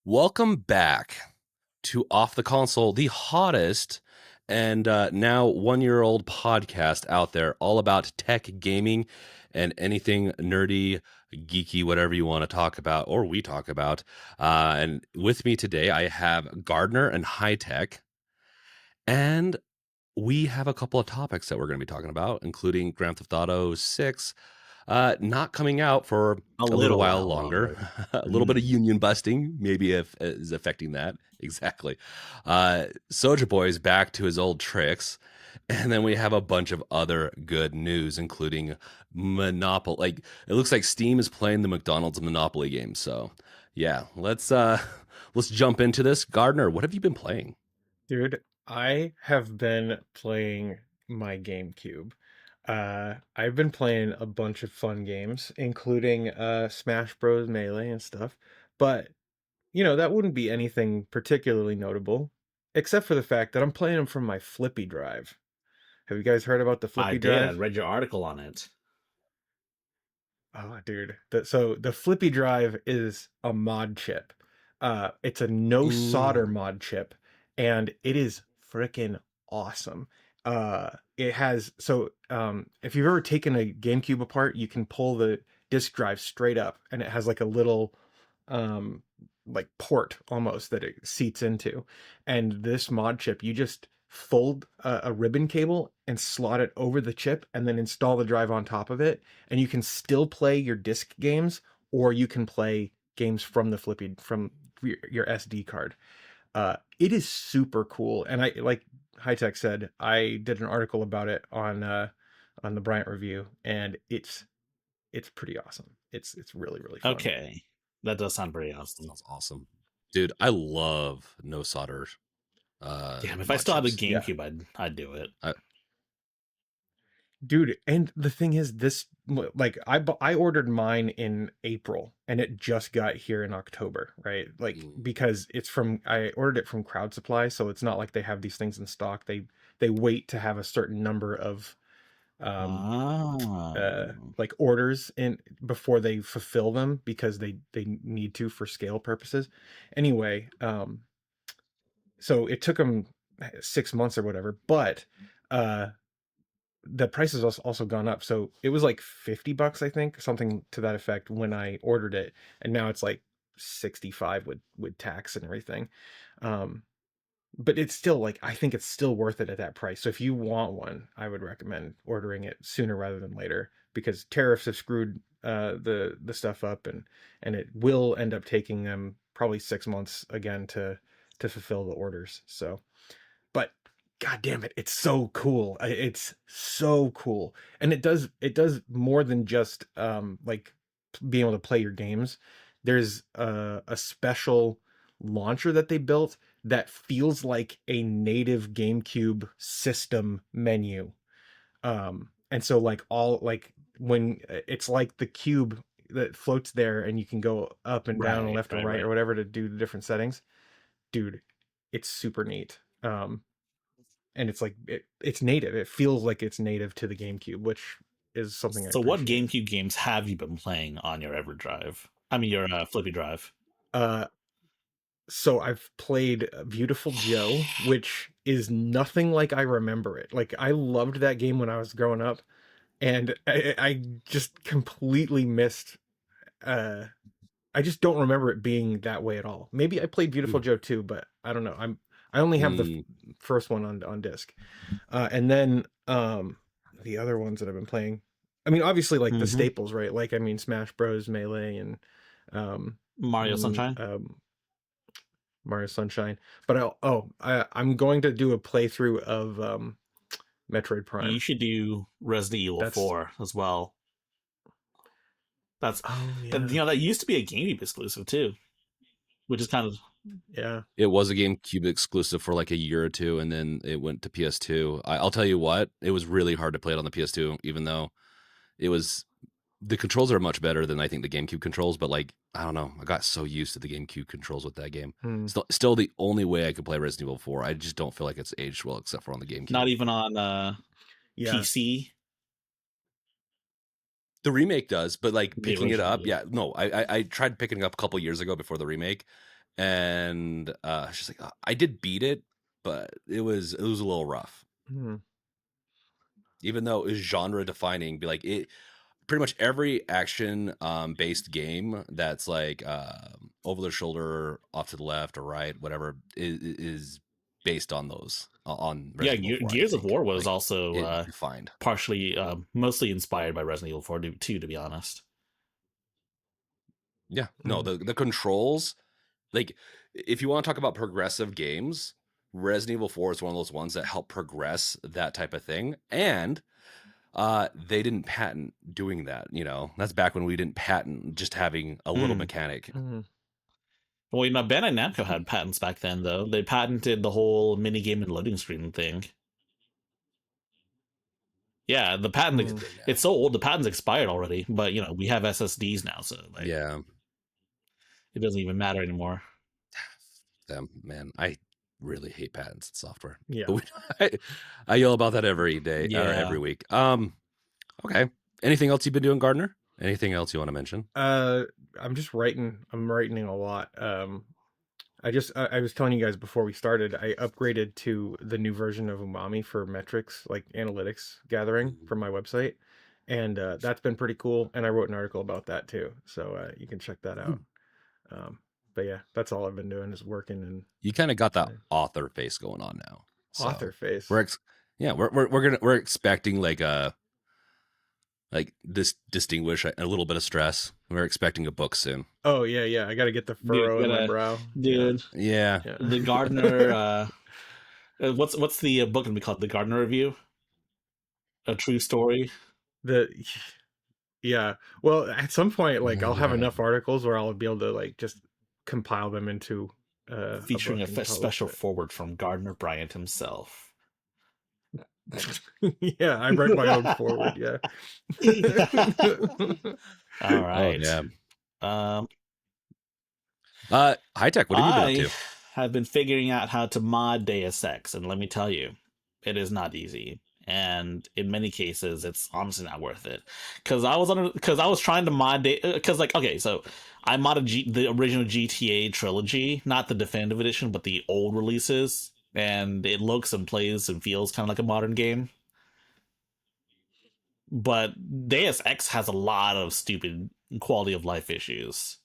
Welcome back to Off the Console, the hottest and now 1 year old podcast out there, all about tech, gaming, and anything nerdy, geeky, whatever you want to talk about or we talk about. And with me today, I have Gardner and High Tech, and we have a couple of topics that we're going to be talking about, including Grand Theft Auto 6 not coming out for A a little little while while longer. longer. A little bit of union busting, maybe if is affecting that. Exactly. Soulja Boy is back to his old tricks. And then we have a bunch of other good news, including Monopoly. Like it looks like Steam is playing the McDonald's Monopoly game. So yeah, let's jump into this. Gardner, what have you been playing? Dude, I have been playing my GameCube. I've been playing a bunch of fun games, including Smash Bros. Melee and stuff. But, that wouldn't be anything particularly notable, except for the fact that I'm playing them from my flippy drive. Have you guys heard about the I flippy did. I drive? read your article on it. Oh, dude. So the flippy drive is a mod chip. It's a no solder Ooh. mod chip, and it is freaking awesome. It has if you've ever taken a GameCube apart, you can pull the disk drive straight up, and it has like a little um like port almost that it seats into. And this mod chip, you just fold a ribbon cable and slot it over the chip and then install the drive on top of it, and you can still play your disc games, or you can play games from the flippy from your SD card. It is super cool, and I like High Tech said, I did an article about it on the Bryant Review, and it's pretty awesome. It's really fun. Okay. That does sound pretty awesome. Sounds awesome. Dude, I love no solder Damn, if I mod still had a chips. Yeah, GameCube, I'd do it. I, dude. And the thing is, like I ordered mine in April, and it just got here in October, right? Like mm, because I ordered it from Crowd Supply, so it's not like they have these things in stock. They wait to have a certain number of um Ah. like orders in before they fulfill them, because they need to for scale purposes. Anyway, so it took them 6 months or whatever, but uh the price has also gone up. So it was like $50, I think, something to that effect when I ordered it, and now it's like 65 with tax and everything. Um, but it's still like, I think it's still worth it at that price. So if you want one, I would recommend ordering it sooner rather than later, because tariffs have screwed the stuff up, and it will end up taking them probably 6 months again to fulfill the orders. So, but god damn it, it's so cool. It's so cool. And it does more than just like being able to play your games. There's a special launcher that they built that feels like a native GameCube system menu. And so like all like when it's like the cube that floats there, and you can go up and down and Right, left and right, right right. or whatever to do the different settings. Dude, it's super neat. And it's like it's native. It feels like it's native to the GameCube, which is something I So what appreciate. GameCube games have you been playing on your EverDrive? I mean, your flippy drive. Uh, so I've played Beautiful Joe, which is nothing like I remember it. Like I loved that game when I was growing up, and I just completely missed. Uh, I just don't remember it being that way at all. Maybe I played Beautiful Joe too, but I don't know. I only have the mm, first one on disc. And then the other ones that I've been playing, I mean, obviously like the Mm-hmm. staples, right? Like I mean, Smash Bros, Melee, and um, Mario mm, Sunshine? Mario Sunshine. But I'm going to do a playthrough of Metroid You Prime. should do Resident Evil That's 4 as well. That's oh and yeah, that used to be a GameCube exclusive too, which is kind of yeah. it was a GameCube exclusive for like a year or two, and then it went to PS2. I'll tell you what, it was really hard to play it on the PS2, even though it was the controls are much better than I think the GameCube controls. But like, I don't know, I got so used to the GameCube controls with that game. Hmm. Still the only way I could play Resident Evil 4. I just don't feel like it's aged well, except for on the not GameCube. even on Yeah. PC. The remake does, but like The picking it original, up, yeah. yeah, no, I tried picking it up a couple years ago before the remake, and she's like, I did beat it, but it was a little rough. Mhm. Even though it was genre defining, be like it pretty much every action based game that's like over the shoulder, off to the left or right, whatever is based on those on Yeah, Resident Evil 4. I Gears of think War was like also it defined. partially, mostly inspired by Resident Evil 4 too, to be honest. Yeah, no, the controls, like if you want to talk about progressive games, Resident Evil 4 is one of those ones that help progress that type of thing. And they didn't patent doing that, you know. That's back when we didn't patent just having a little mechanic. Mhm. Well, you know, Bandai Namco had patents back then, though. They patented the whole minigame and loading screen thing. Yeah, the patent, Mhm. it's so old, the patent's expired already, but, you know, we have SSDs now, so, like, Yeah. it doesn't even matter anymore. Damn, man, I really hate patents and software. Yeah. But I yell about that every day or every Yeah. week. Okay. Anything else you've been doing, Gardner? Anything else you want to mention? I'm just writing. I'm writing a lot. I was telling you guys before we started, I upgraded to the new version of Umami for metrics, like analytics gathering from my website. And that's been pretty cool. And I wrote an article about that too. So you can check that out. But yeah, that's all I've been doing is working and You kind of got that author face going on now. So author face. we're expecting like this distinguish a little bit of stress. We're expecting a book soon. Oh yeah. I got to get the furrow in my brow. Dude. Yeah. The Gardner, what's the book gonna be called? The Gardner Review? A True Story? Yeah. Well, at some point, like I'll have enough articles where I'll be able to like just compile them into featuring a special forward from Gardner Bryant himself. Yeah, I write my own forward. Yeah. All right. Oh, yeah. High Tech, what have you been up to? I have been figuring out how to mod Deus Ex, and let me tell you, it is not easy. And in many cases, it's honestly not worth it. Because I was trying to mod so I modded the original GTA trilogy, not the definitive edition, but the old releases, and it looks and plays and feels kind of like a modern game. But Deus Ex has a lot of stupid quality of life issues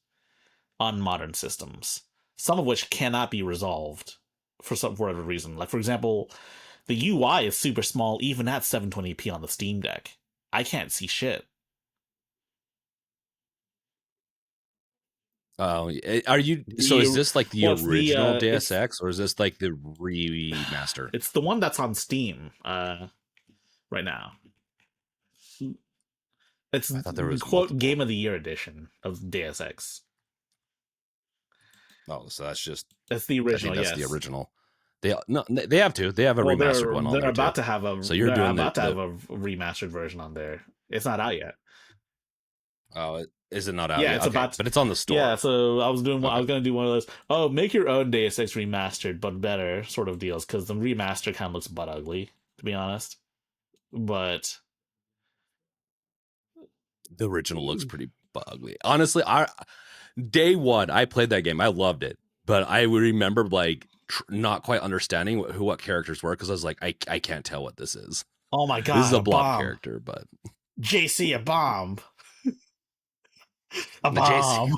on modern systems, some of which cannot be resolved for whatever reason. Like, for example, the UI is super small even at 720p on the Steam Deck. I can't see shit. Oh, are you? So is this like the original Deus Ex, or is this like the remaster? It's the one that's on Steam right now. It's quote Game of the Year edition of Deus Ex. Oh, so that's the original. That's the original. They have a remastered one on there. They're about to have a. So you're doing about to have a remastered version on there. It's not out yet. Oh, is it not out yet? Yeah, it's about to, but it's on the store. Yeah, so I was doing. I was gonna do one of those. Oh, make your own Deus Ex remastered, but better sort of deals, because the remaster kind of looks butt ugly, to be honest. But the original looks pretty ugly. Honestly, day one I played that game. I loved it, but I remember like not quite understanding what characters were, because I was like, I can't tell what this is. Oh my god, this is a blob character, but JC, a bomb. A bomb.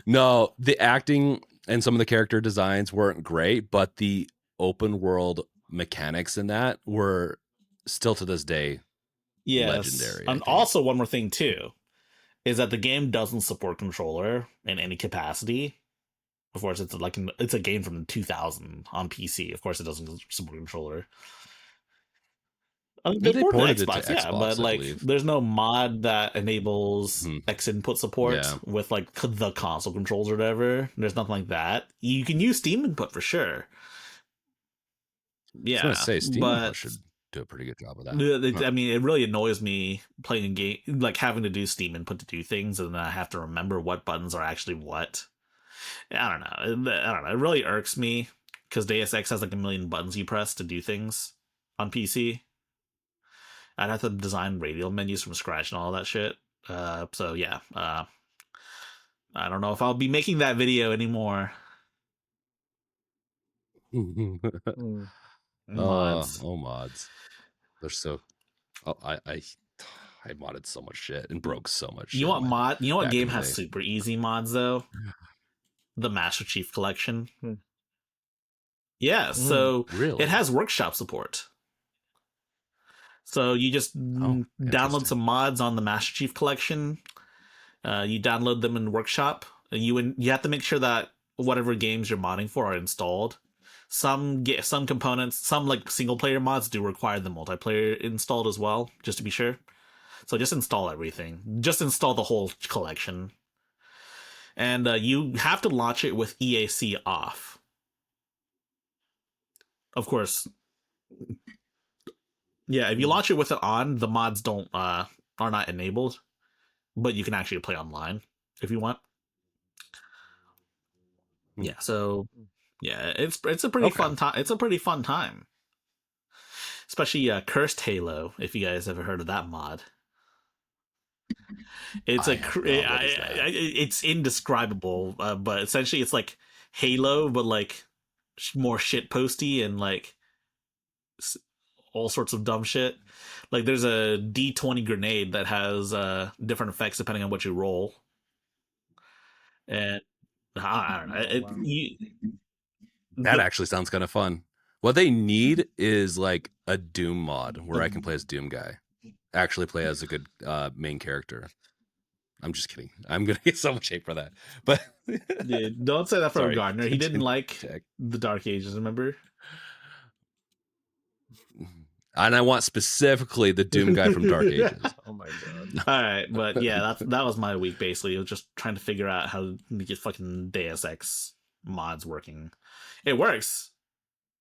No, the acting and some of the character designs weren't great, but the open world mechanics in that were still to this day legendary. And also one more thing too is that the game doesn't support controller in any capacity. Of course, it's a game from 2000 on PC. Of course, it doesn't support controller. They ported it to Xbox, but like, there's no mod that enables X input support with like the console controls or whatever. There's nothing like that. You can use Steam input for sure. Yeah, I was gonna say Steam input should do a pretty good job of that. I mean, it really annoys me playing a game, like having to do Steam input to do things, and then I have to remember what buttons are actually what. I don't know. It really irks me because Deus Ex has like a million buttons you press to do things on PC. I'd have to design radial menus from scratch and all that shit. So yeah. I don't know if I'll be making that video anymore. Mm. Mods. Oh, mods. They're so. Oh, I modded so much shit and broke so much You shit in want my mod? You know what back in game the has day. super easy mods though? The Master Chief Collection. Mm. Yeah, Mm. so it Really? has workshop support. So you just Oh, download interesting. some mods on the Master Chief Collection. You download them in Workshop. You have to make sure that whatever games you're modding for are installed. Some components, some like single player mods do require the multiplayer installed as well, just to be sure. So just install everything. Just install the whole collection, and you have to launch it with EAC off. Of course, yeah. If you launch it with it on, the mods don't are not enabled, but you can actually play online if you want. Hmm. Yeah. So yeah, it's a pretty Okay. fun time. It's a pretty fun time, especially Cursed Halo. If you guys ever heard of that mod, it's I have not. What is that? it's indescribable. But essentially, it's like Halo, but like more shit posty and like all sorts of dumb shit. Like there's a D20 grenade that has different effects depending on what you roll, and I don't know. Oh wow. That The actually sounds kind of fun. What they need is like a Doom mod where I can play as Doom guy. Actually play as a good main character. I'm just kidding. I'm gonna get so much hate for that. But Dude, don't say that for sorry. Gardner. He didn't Continue, like Jack. the Dark Ages. Remember? And I want specifically the Doom guy from Dark Ages. Oh my god. All right, but yeah, that was my week basically. It was just trying to figure out how to get fucking Deus Ex mods working. It works,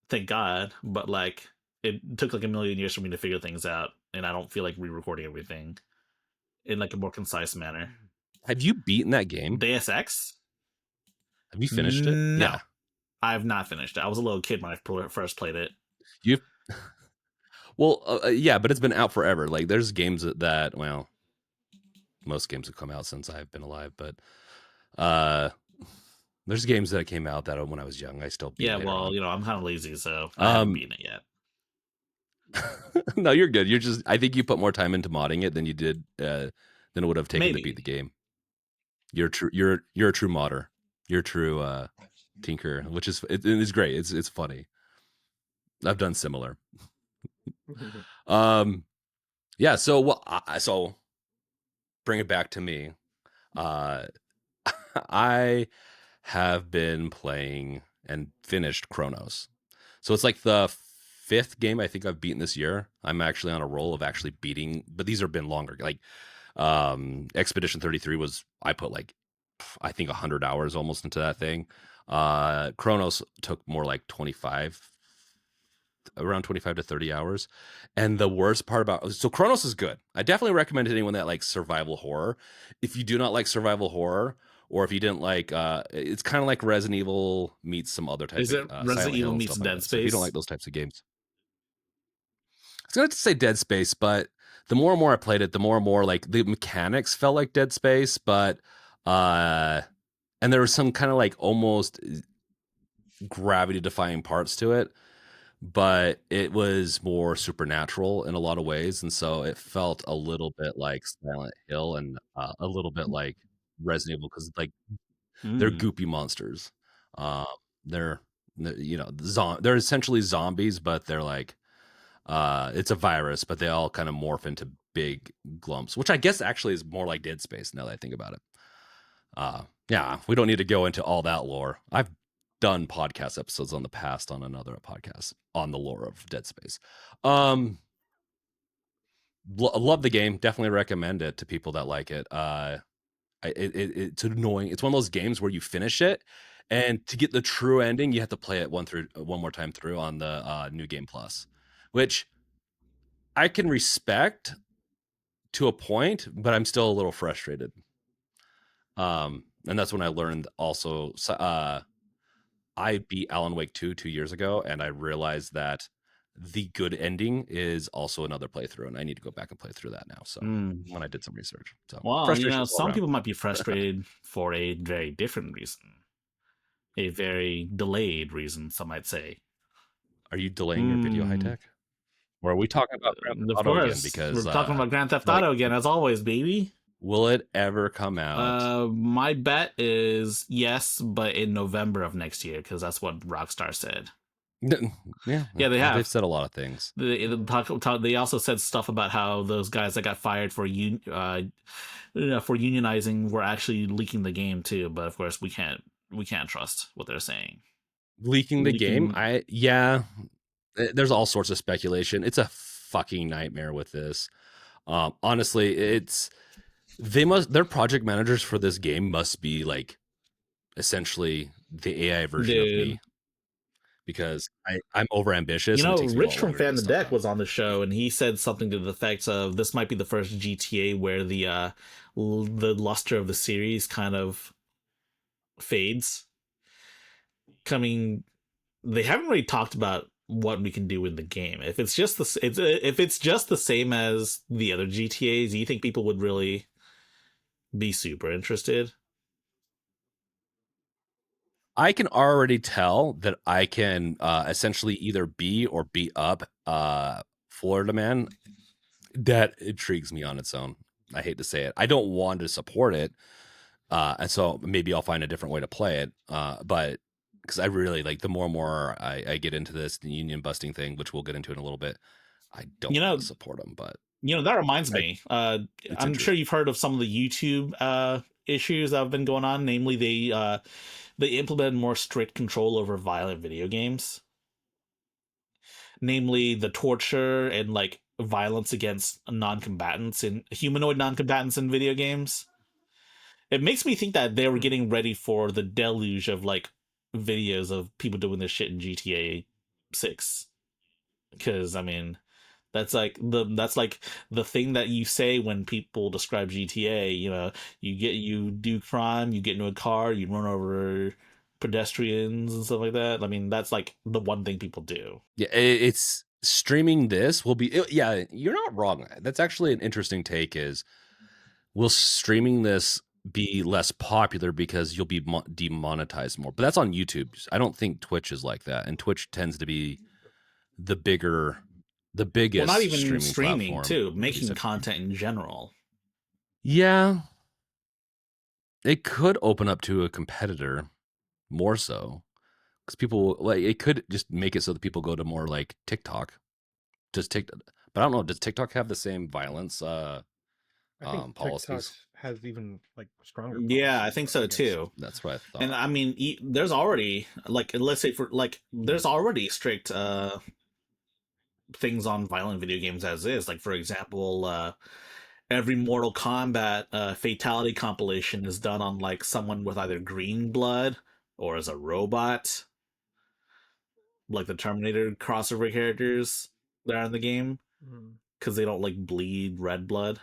thank God, but like it took like a million years for me to figure things out, and I don't feel like re-recording everything in like a more concise manner. Have you beaten that game? Deus Ex? Have you finished it? No, Yeah. I've not finished it. I was a little kid when I first played it. You well, yeah, but it's been out forever. Like there's games that well, most games have come out since I've been alive, but uh there's games that came out that when I was young I still beat Yeah, later well, on. I'm kind of lazy, so I haven't beaten it yet. No, you're good. You're just I think you put more time into modding it than you did than it would have taken to beat Maybe. the game. You're a true modder. You're a true tinker, which is it is great. It's funny. I've done similar. Um yeah, so so bring it back to me. Uh I have been playing and finished Chronos. So it's like the fifth game I think I've beaten this year. I'm actually on a roll of actually beating, but these have been longer. Like Expedition 33 was I put like I think 100 hours almost into that thing. Chronos took more like 25 around 25 to 30 hours. And the worst part about so Chronos is good. I definitely recommend it to anyone that likes survival horror. If you do not like survival horror, or if you didn't like it's kind of like Resident Evil meets some other type Is of it Silent Resident Hill Evil and meets stuff like Dead that. So if you don't like Space? those types of games, I was gonna say Dead Space, but the more and more I played it, the more and more like the mechanics felt like Dead Space, but uh and there was some kind of like almost gravity defying parts to it, but it was more supernatural in a lot of ways, and so it felt a little bit like Silent Hill and a little bit like Resident Evil because like they're Mm. goopy monsters. Um, they're they're essentially zombies, but they're like it's a virus, but they all kind of morph into big glumps, which I guess actually is more like Dead Space now that I think about it. Yeah, we don't need to go into all that lore. I've done podcast episodes on the past on another podcast on the lore of Dead Space. Love the game. Definitely recommend it to people that like it. It's annoying. It's one of those games where you finish it, and to get the true ending, you have to play it one more time through on the New Game Plus, which I can respect to a point, but I'm still a little frustrated. And that's when I learned also. I beat Alan Wake 2 2 years ago, and I realized that the good ending is also another playthrough, and I need to go back and play through that now. So when I did some research, so Well, frustrations all some around. people might be frustrated for a very different reason, a very delayed reason, some might say. Are you delaying your video high tech? Or are we talking about Grand Theft Of Auto again? course, we're Because talking about Grand Theft like, Auto again, as always, baby. will it ever come out? My bet is yes, but in November of next year, because that's what Rockstar said. Yeah, Yeah, they well, they've have. said a lot of things. They also said stuff about how those guys that got fired for unionizing were actually leaking the game too. But of course, we can't trust what they're saying. Leaking the game, Leaking. there's all sorts of speculation. It's a fucking nightmare with this. Honestly, their project managers for this game must be like essentially the AI version of Dude, me, because I'm overambitious and it takes me a Rich lot from longer to Fan get the stuff Deck done. was on the show, and he said something to the effect of this might be the first GTA where the luster of the series kind of fades. Coming, they haven't really talked about what we can do in the game. If it's just if it's just the same as the other GTA's, do you think people would really be super interested? I can already tell that I can essentially either be or beat up Florida Man. That intrigues me on its own. I hate to say it. I don't want to support it. And so maybe I'll find a different way to play it. But because I really like, the more and more I get into this union busting thing, which we'll get into in a little bit, I don't You want know, to support them. But that reminds I, me. it's I'm sure interesting. you've heard of some of the YouTube issues that have been going on. Namely, they implemented more strict control over violent video games. Namely, the torture and like violence against non-combatants in humanoid non-combatants in video games. It makes me think that they were getting ready for the deluge of like videos of people doing this shit in GTA 6. Because I mean, that's like the thing that you say when people describe GTA. You do crime, you get into a car, you run over pedestrians and stuff like that. I mean, that's like the one thing people do. Yeah, it's streaming this will be. Yeah, you're not wrong. That's actually an interesting take. Is will streaming this be less popular because you'll be demonetized more? But that's on YouTube. I don't think Twitch is like that, and Twitch tends to be the Well, not biggest even streaming streaming platform. too, At least making content in general. yeah, it could open up to a competitor more so, because people like, it could just make it so that people go to more like TikTok. Does TikTok? But I don't know. Does TikTok have the same violence I think TikTok policies? has even like stronger Yeah, I policies think so against. too. That's what I And thought. I mean, there's already like, let's say for like, there's already strict things on violent video games as is. Like for example, every Mortal Kombat fatality compilation is done on like someone with either green blood or as a robot, like the Terminator crossover characters that are in the game, Mm. because they don't like bleed red blood.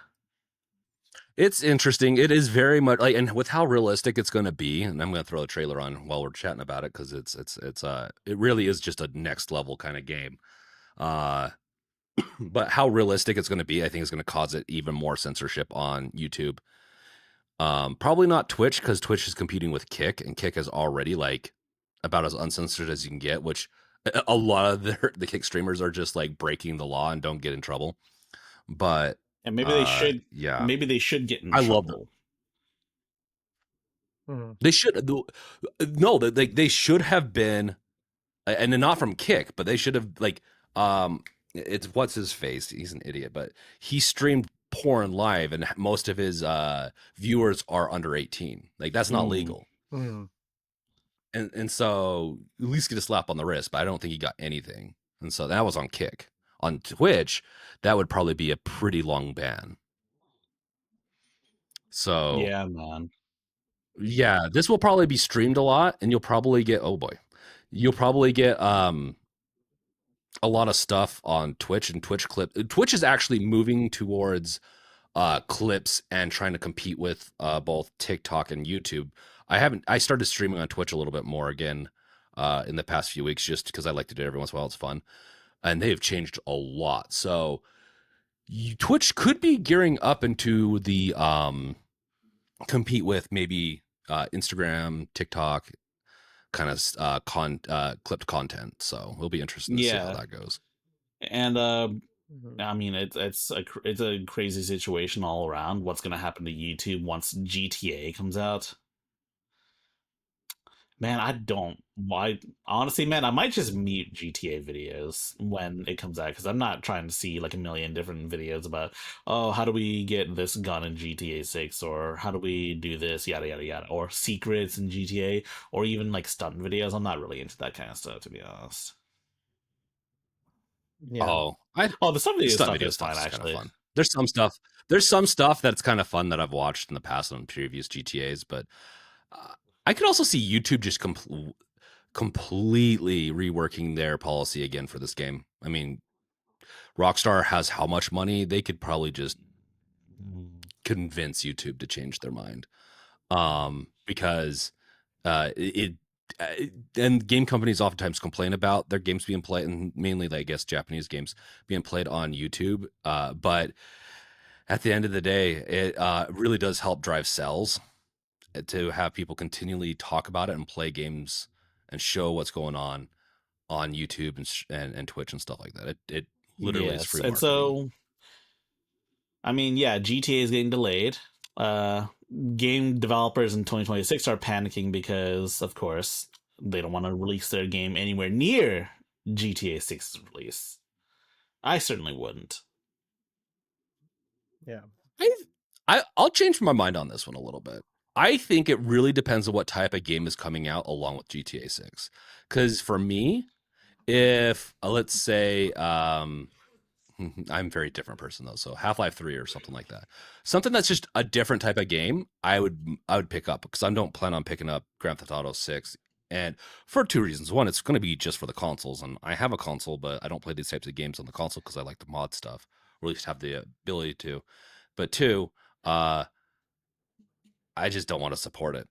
It's interesting. It is very much like, and with how realistic it's going to be, and I'm going to throw a trailer on while we're chatting about it, because it really is just a next level kind of game. Uh, but how realistic it's going to be, I think, is going to cause it even more censorship on YouTube. Probably not Twitch, because Twitch is competing with Kick, and Kick is already like about as uncensored as you can get. Which a lot of the Kick streamers are just like breaking the law and don't get in trouble. But And yeah, maybe they should get in I love them. trouble. Mm. They should no, they should have been, and not from Kick, but they should have like, it's what's his face? He's an idiot, but he streamed porn live, and most of his viewers are under 18. Like, that's not legal. Mm. And so at least get a slap on the wrist, but I don't think he got anything. And so that was on Kick. On Twitch, that would probably be a pretty long ban. So Yeah, man. yeah, this will probably be streamed a lot, and you'll probably get, oh boy, you'll probably get a lot of stuff on Twitch and Twitch clip. Twitch is actually moving towards clips and trying to compete with both TikTok and YouTube. I started streaming on Twitch a little bit more again in the past few weeks, just because I like to do it every once in a while. It's fun. and they have changed a lot. So Twitch could be gearing up into the compete with maybe Instagram, TikTok kind of clipped content. So it'll be interesting to see how Yeah, that goes. and Mhm. I mean, it's a crazy situation all around. What's gonna happen to YouTube once GTA comes out? Man, I don't. Why? Honestly, man, I might just mute GTA videos when it comes out because I'm not trying to see like a million different videos about, oh, how do we get this gun in GTA 6, or how do we do this, yada yada yada, or secrets in GTA, or even like stunt videos. I'm not really into that kind of stuff, to be honest. Yeah. Oh, I Oh, the stunt the video stunt stuff video is stuff fine is kind of actually. fun. There's some stuff. There's some stuff that's kind of fun that I've watched in the past on previous GTA's, but uh, I could also see YouTube just completely reworking their policy again for this game. I mean, Rockstar has how much money? They could probably just convince YouTube to change their mind. Because it and game companies oftentimes complain about their games being played, and mainly, I guess, Japanese games being played on YouTube. But at the end of the day, it really does help drive sales to have people continually talk about it and play games and show what's going on YouTube and Twitch and stuff like that. It literally is Yes, free and marketing. so I mean, yeah, GTA is getting delayed. Uh, Game developers in 2026 are panicking because, of course, they don't want to release their game anywhere near GTA 6's release. I certainly wouldn't. Yeah. I'll change my mind on this one a little bit. I think it really depends on what type of game is coming out along with GTA 6. Because for me, if let's say I'm a very different person though, so Half-Life 3 or something like that, something that's just a different type of game, I would pick up because I don't plan on picking up Grand Theft Auto 6, and for two reasons. One, it's going to be just for the consoles, and I have a console, but I don't play these types of games on the console because I like to mod stuff, or at least have the ability to. But two, uh, I just don't want to support it,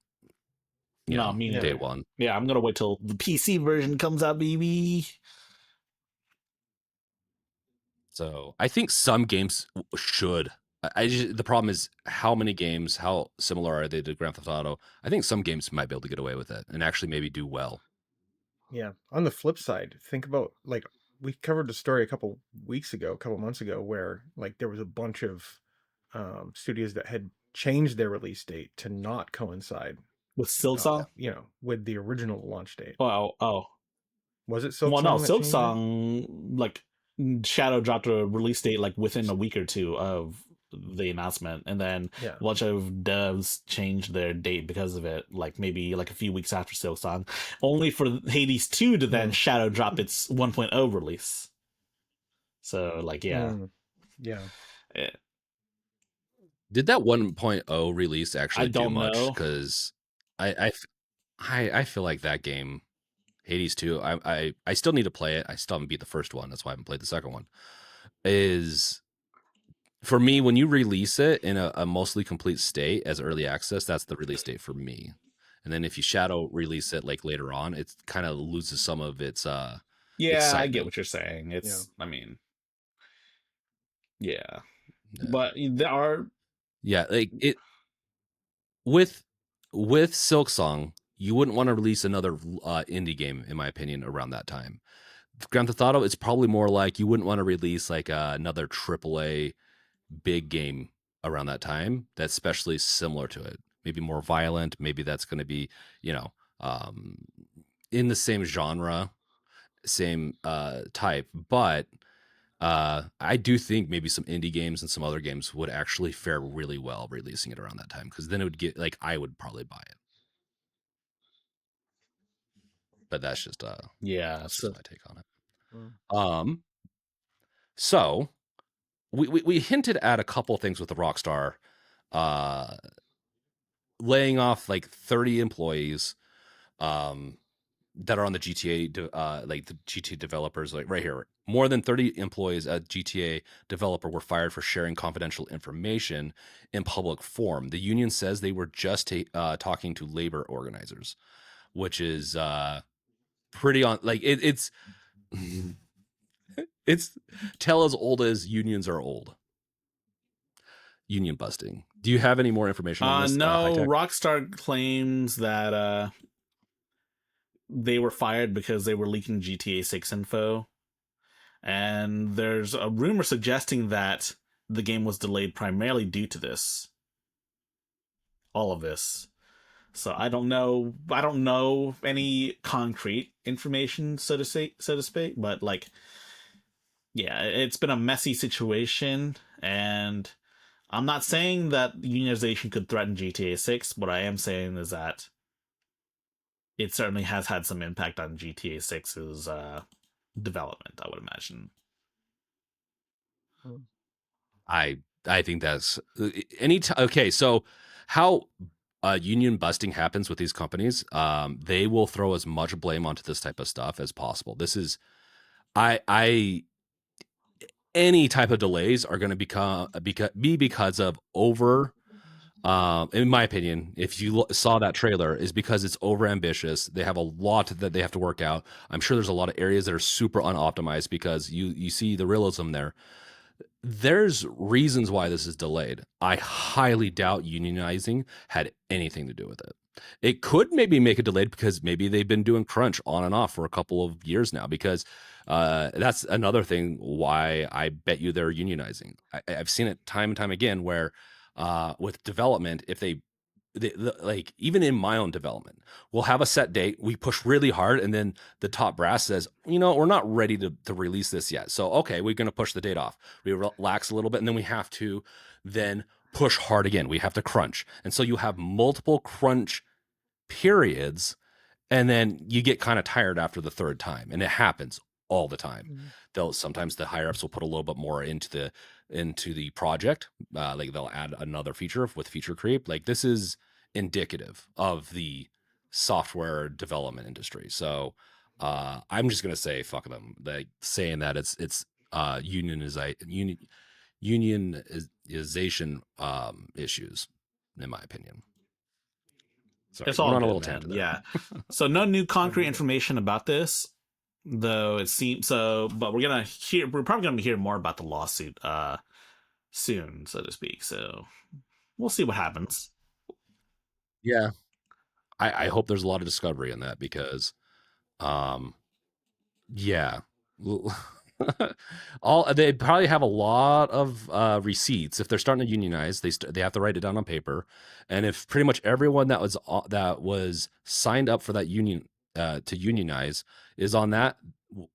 No, me Yeah. day neither. one. Yeah, I'm gonna wait till the PC version comes out, baby. So I think some games should. I just, the problem is how many games, how similar are they to Grand Theft Auto? I think some games might be able to get away with it and actually maybe do well. Yeah. On the flip side, think about like we covered the story a couple weeks ago, a couple months ago, where like there was a bunch of studios that had changed their release date to not coincide, With Silksong. with the original launch date. Oh. Was it Well, no, Silksong that changed it? Silksong like Shadow dropped a release date like within a week or two of the announcement, and then Yeah. a bunch of devs changed their date because of it, like maybe like a few weeks after Silksong, only for Hades 2 to then Mm. Shadow drop its 1.0 release. So like yeah. Yeah. Eh, Did that 1.0 release I actually do don't much? know. Because I feel like that game, Hades 2, I still need to play it. I still haven't beat the first one. That's why I haven't played the second one. Is for me, when you release it in a mostly complete state as early access, that's the release date for me. And then if you shadow release it like later on, it kind of loses some of its Yeah, I get excitement. what you're saying. Yeah. I mean, yeah, Yeah. but there are. Yeah, like it with Silk Song, you wouldn't want to release another indie game, in my opinion, around that time. Grand Theft Auto, it's probably more like you wouldn't want to release like another AAA big game around that time that's especially similar to it. Maybe more violent. Maybe that's going to be, you know, um, in the same genre, same type. But I do think maybe some indie games and some other games would actually fare really well releasing it around that time because then it would get like I would probably buy it. But Yeah, that's just so my take on it. Mm. Um, so we hinted at a couple things with the Rockstar uh laying off like 30 employees um that are on the GTA like the GTA developers, like right here. More than 30 employees at GTA developer were fired for sharing confidential information in public forum. The union says they were just talking to labor organizers, which is pretty on like it's It's tell as old as unions are old. Union busting. Do you have any more information on this, high No, tech? Rockstar claims that they were fired because they were leaking GTA 6 info. And there's a rumor suggesting that the game was delayed primarily due to this. All of this. So I don't know. I don't know any concrete information, so to speak. But like, yeah, it's been a messy situation, and I'm not saying that unionization could threaten GTA 6. What I am saying is that it certainly has had some impact on GTA 6's development, I would imagine. I think that's okay. So how union busting happens with these companies, they will throw as much blame onto this type of stuff as possible. This is I any type of delays are going to be because of over. In my opinion, if you saw that trailer, is because it's over ambitious. They have a lot that they have to work out. I'm sure there's a lot of areas that are super unoptimized because you see the realism there. There's reasons why this is delayed. I highly doubt unionizing had anything to do with it. It could maybe make it delayed because maybe they've been doing crunch on and off for a couple of years now. Because that's another thing why I bet you they're unionizing. I've seen it time and time again where with development, if like even in my own development, we'll have a set date, we push really hard, and then the top brass says, we're not ready to release this yet, so okay, we're going to push the date off. We relax a little bit, and then we have to then push hard again. We have to crunch, and so you have multiple crunch periods, and then you get kind of tired after the third time, and it happens all the time. Sometimes the higher ups will put a little bit more into the project, like they'll add another feature with feature creep. Like this is indicative of the software development industry. So I'm just gonna say fuck them. Like saying that it's unionization issues, in my opinion. Sorry, It's all went on a good, little man. tangent there. Yeah. So no new concrete information about this, though it seems so. But we're probably gonna hear more about the lawsuit soon, so to speak. So we'll see what happens. Yeah, I hope there's a lot of discovery in that because, um, yeah, all they probably have a lot of receipts. If they're starting to unionize, they have to write it down on paper, and if pretty much everyone that was signed up for that union to unionize is on that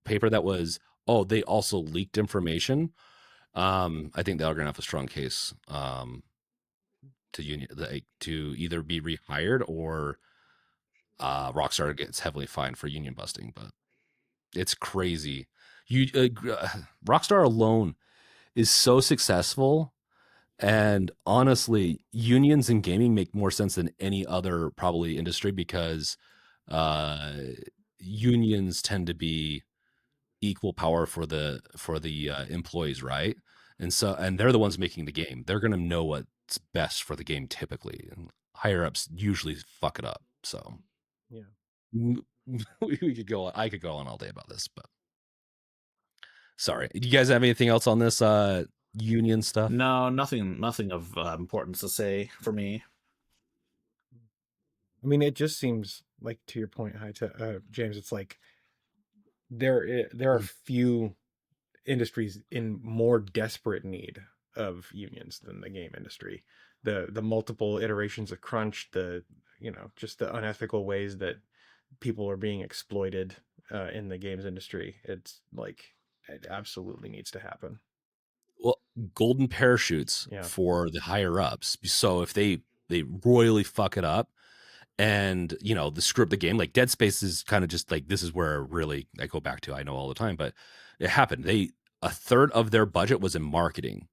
paper that was, oh, they also leaked information. I think they're gonna have a strong case to either be rehired or Rockstar gets heavily fined for union busting. But it's crazy. Rockstar alone is so successful, and honestly, unions in gaming make more sense than any other probably industry because uh, unions tend to be equal power for the employees, right? And they're the ones making the game. They're gonna know what's best for the game typically, and higher ups usually fuck it up. So Yeah. we could go. I could go on all day about this, but sorry. Do you guys have anything else on this union stuff? No, nothing of importance to say for me. I mean, it just seems like, to your point, James, it's like there are few industries in more desperate need of unions than the game industry. The multiple iterations of crunch, just the unethical ways that people are being exploited in the games industry. It's like it absolutely needs to happen. Well, golden parachutes Yeah. for the higher ups. So if they royally fuck it up, and the script, the game, like Dead Space is kind of just like, this is where really I go back to, I know all the time, but it happened. A third of their budget was in marketing.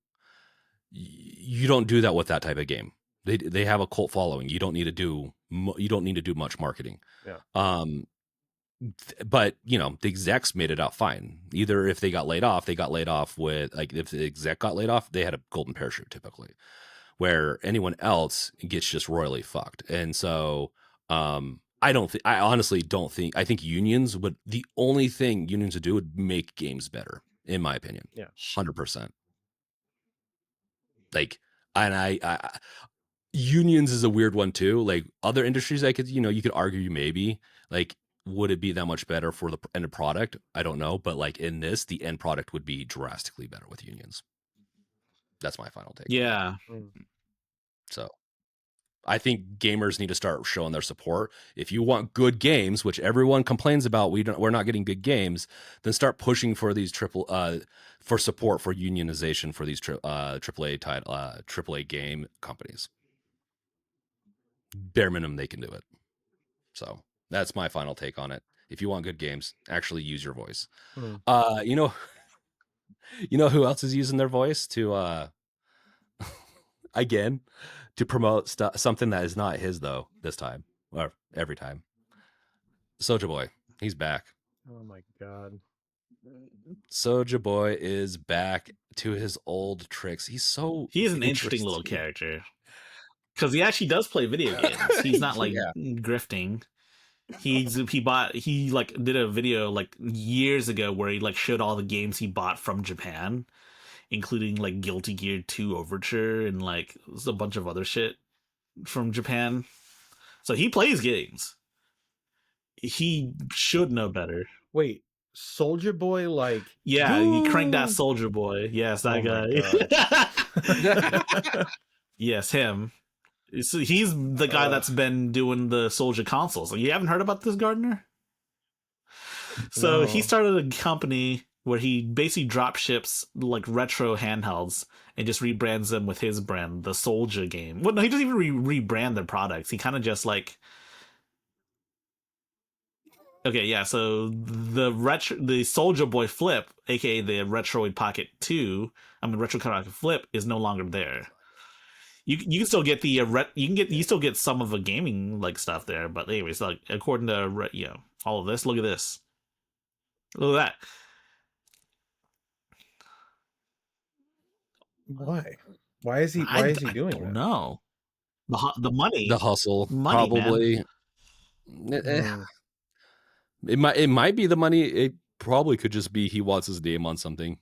You don't do that with that type of game. They have a cult following. You don't need to do much marketing. Yeah. But the execs made it out fine. Either if they got laid off, with, like, if the exec got laid off, they had a golden parachute typically, where anyone else gets just royally fucked. And so I honestly don't think, I think the only thing unions would do would make games better. in my opinion. Yeah. 100%. Like, and I unions is a weird one too. Like other industries, I could, you could argue maybe like, would it be that much better for the end product? I don't know, but like in this, the end product would be drastically better with unions. That's my final take. Yeah. So I think gamers need to start showing their support. If you want good games, which everyone complains about, we're not getting good games, then start pushing for these for support for unionization for these AAA game companies. Bare minimum, they can do it. So that's my final take on it. If you want good games, actually use your voice. You know who else is using their voice to again to promote something that is not his though this time or every time. Soulja Boy, he's back. Oh my god. Soulja Boy is back to his old tricks. He's an interesting little character because he actually does play video games. He's not like grifting. He did a video like years ago where he like showed all the games he bought from Japan, including like Guilty Gear 2 Overture and like a bunch of other shit from Japan. So he plays games. He should know better. Wait, Soulja Boy, like yeah, he cranked that Soulja Boy. Yes, that guy. Yes, him. So he's the guy that's been doing the Soulja consoles. You haven't heard about this, Gardner? So he started a company where he basically drop ships like retro handhelds and just rebrands them with his brand, the Soulja game. Well, no, he doesn't even rebrand their products. He kind of just like, okay, yeah. So the Soulja Boy Flip, aka the Retroid Pocket 2, Retro Pocket Flip, is no longer there. You can still get the you still get some of the gaming like stuff there, but anyways, like according to all of this, look at this, look at that. Why is he doing that? No, the money, the hustle, money, probably. It might be the money. It probably could just be he wants his name on something.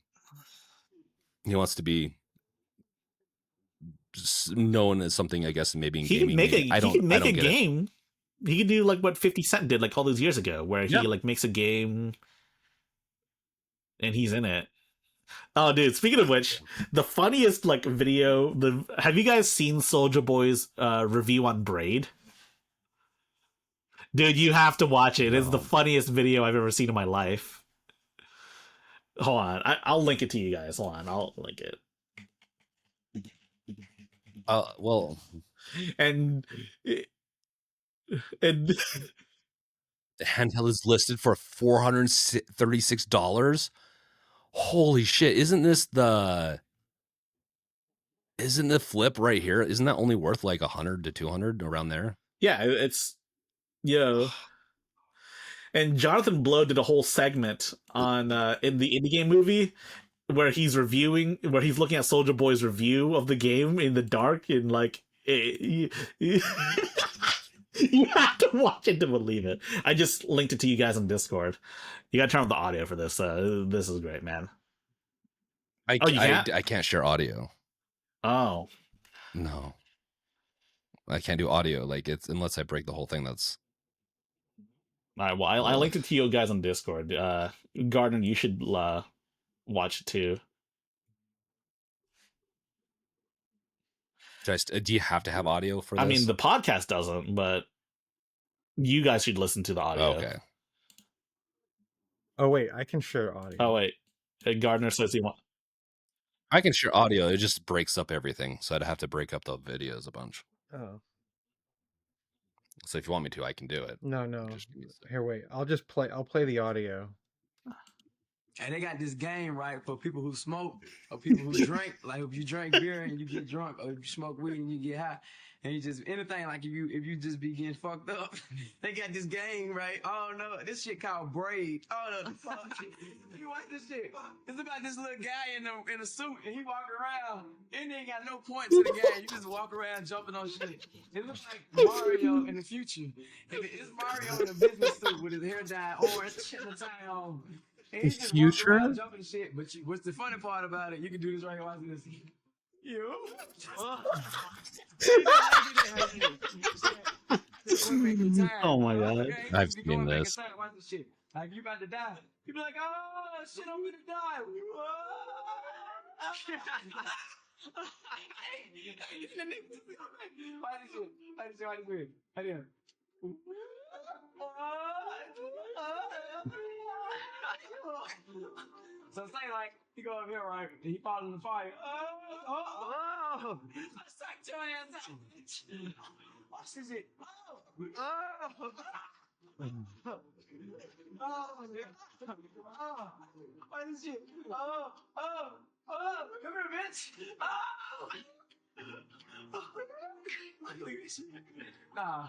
He wants to be known as something, I guess, maybe in gaming. He can make a game. He could do like what 50 Cent did like all those years ago, where he like makes a game and he's in it. Oh, dude! Speaking of which, the funniest like video. Have you guys seen Soulja Boy's review on Braid? Dude, you have to watch it. It's the funniest video I've ever seen in my life. Hold on, I'll link it to you guys. Hold on, I'll link it. Well, and Handheld is listed for $436. Holy shit! Isn't the Flip right here? Isn't that only worth like 100 to 200 around there? Yeah, it's And Jonathan Blow did a whole segment on in the indie game movie where he's looking at Soulja Boy's review of the game in the dark and like you have to watch it to believe it. I just linked it to you guys on Discord. You gotta turn on the audio for this. This is great, man. I can't share audio. Oh no, I can't do audio. Like it's unless I break the whole thing. That's all right. Well, I linked it to you guys on Discord. Gardner, you should watch it too. Do you have to have audio for this? I mean, the podcast doesn't, but you guys should listen to the audio. Okay. Oh wait, I can share audio. Oh wait, Gardner says he wants. I can share audio. It just breaks up everything, so I'd have to break up the videos a bunch. Oh. So if you want me to, I can do it. No. Here, wait. I'll play the audio. And they got this game, right, for people who smoke or people who drink. Like if you drink beer and you get drunk, or if you smoke weed and you get high, and you just anything like if you just be getting fucked up, they got this game, right? Oh no, this shit called Braid. Oh no, the fuck. You watch this shit. It's about this little guy in a suit and he walk around and they ain't got no point to the game. You just walk around jumping on shit. It looks like Mario in the future. It's Mario in a business suit with his hair dyed orange, shit the tie on. And The he just walk future? around jumping shit. But what's the funny part about it? You can do this right here watching this. You. Oh my god. Okay, I've you be seen going back in this. time, watch this shit. Like you about to die. You be like, oh shit, I'm gonna die. So say like he go up here, right? And he fall in the fire. I sucked your ass out. Watch this shit. Watch this shit. Come here, bitch. Nah.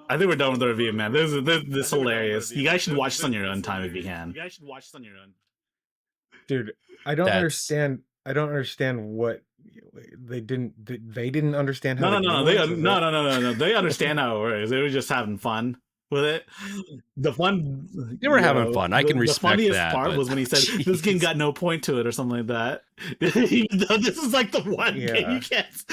I think we're done with the review, man. This is hilarious. You guys should watch this on your own time if you can. You guys should watch this on your own. Dude, I don't That's- understand. I don't understand what they didn't. They didn't understand how. No. They understand how it works. They were just having fun with it. The fun. They were having fun. I can respect The funniest that, part but- was when he said, "This game got no point to it" or something like that. Even though this is like the one game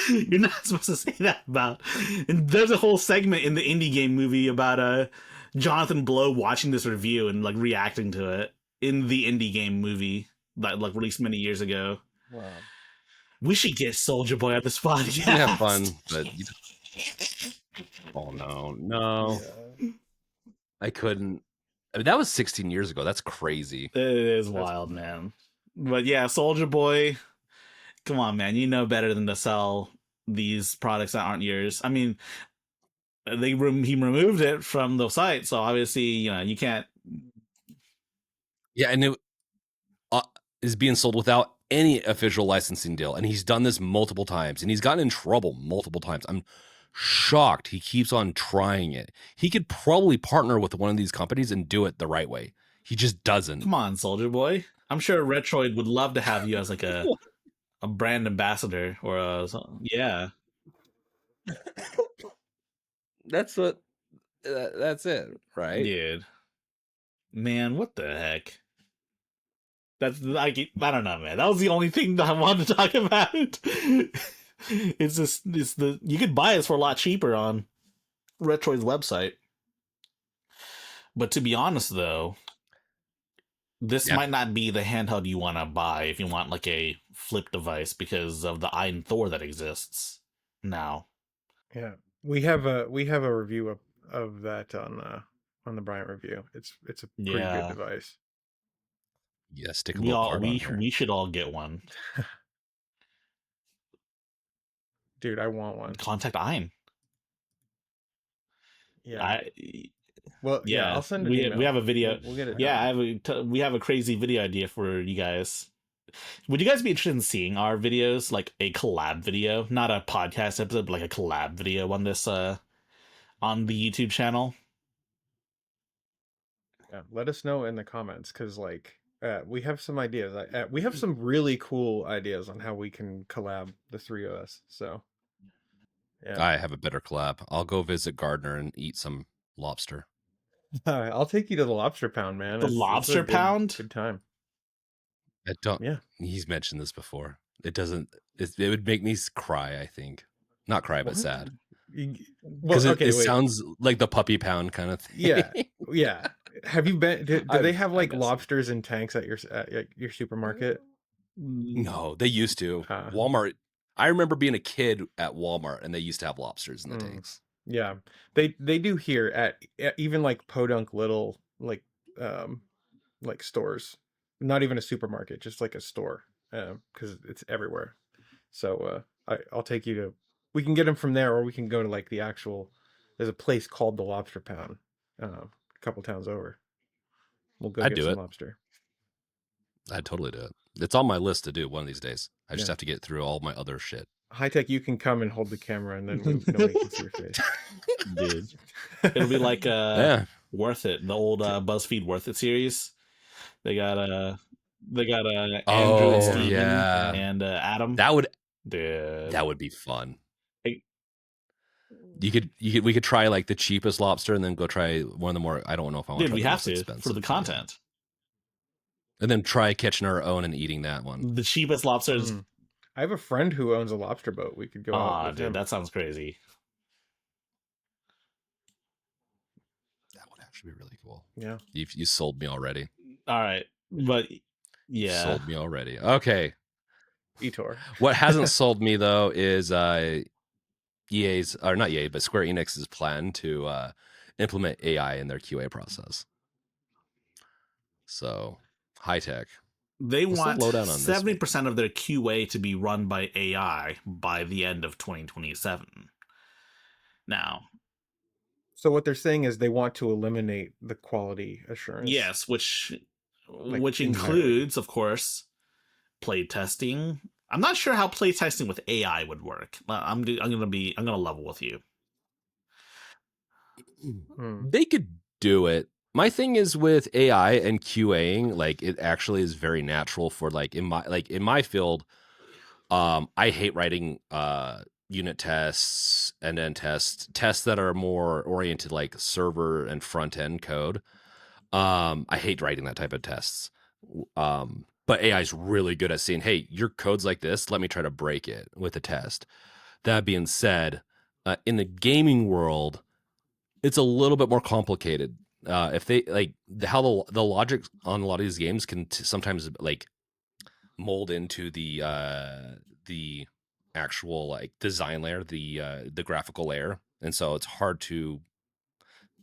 you're not supposed to say that about. And there's a whole segment in the indie game movie about Jonathan Blow watching this review and like reacting to it in the indie game movie that like released many years ago. Wow. We should get Soulja Boy on the spot. You can have fun, but oh no, Yeah. I couldn't. I mean, that was 16 years ago. That's crazy. It is wild, man. But yeah, Soulja Boy, come on, man. You know better than to sell these products that aren't yours. I mean, he removed it from the site, so obviously, you can't. Yeah, and it is being sold without any official licensing deal, and he's done this multiple times, and he's gotten in trouble multiple times. I'm shocked he keeps on trying it. He could probably partner with one of these companies and do it the right way. He just doesn't. Come on, Soulja Boy. I'm sure Retroid would love to have you as like a brand ambassador or yeah. That's what. That's it, right? Dude, man, what the heck? That's like, I don't know, man. That was the only thing that I wanted to talk about. You could buy this for a lot cheaper on Retroid's website. But to be honest, though, this might not be the handheld you want to buy if you want like a flip device because of the Iron Thor that exists now. Yeah, we have a review of that on the Bryant review. It's a pretty good device. Yeah, stick a little card on here. We should all get one. Dude, I want one. Contact Ein. Yeah. I'll send an email. We have a video. We'll get it. Yeah, we have a crazy video idea for you guys. Would you guys be interested in seeing our videos, like a collab video, not a podcast episode, but like a collab video on this on the YouTube channel? Yeah, let us know in the comments because we have some ideas. We have some really cool ideas on how we can collab the three of us. So, yeah, I have a better collab. I'll go visit Gardner and eat some lobster. I'll take you to the Lobster Pound, man. The Lobster Pound? Good time. I don't. Yeah, he's mentioned this before. It doesn't. It would make me cry. I think not cry, but sad. Because it sounds like the puppy pound kind of thing. Yeah. Have you been? Do they have like lobsters in tanks at your supermarket? No, they used to. Walmart. I remember being a kid at Walmart, and they used to have lobsters in the tanks. Yeah, they do here at even like Podunk little like stores. Not even a supermarket, just like a store, because it's everywhere. So I'll take you to. We can get them from there, or we can go to like the actual. There's a place called the Lobster Pound, a couple towns over. We'll go get some lobster. I'd totally do it. It's on my list to do one of these days. I just have to get through all my other shit. High Tech, you can come and hold the camera, and then nobody can see your face. Dude, it'll be like Worth It, the old BuzzFeed Worth It series. They got Andrew and Steven and Adam. That would Dude. That would be fun. we could try like the cheapest lobster and then go try one of the more. I don't know if I want to Dude, try we the have most to expensive for the yeah. content. And then try catching our own and eating that one. The cheapest lobsters. I have a friend who owns a lobster boat. We could go out with Dude, him. that sounds crazy. That would actually be really cool. Yeah. You sold me already. All right, but yeah, Sold me already. Okay. Etor. What hasn't sold me though is EA's, or not EA, but Square Enix's plan to implement AI in their QA process. So high tech. they What's the want lowdown on this 70% of their QA to be run by AI by the end of 2027. Now, So what they're saying is they want to eliminate the quality assurance. yes, which entirely. includes, of course, play testing. I'm not sure how play testing with AI would work. I'm gonna level with you. They could do it. My thing is with AI and QAing, like it actually is very natural for like in my field. I hate writing unit tests and then tests that are more oriented like server and front end code. I hate writing that type of tests. But AI is really good at saying, hey, your code's like this. Let me try to break it with a test. That being said, in the gaming world, it's a little bit more complicated. If they like how the logic on a lot of these games can sometimes like mold into the actual like design layer, the graphical layer, and so it's hard to.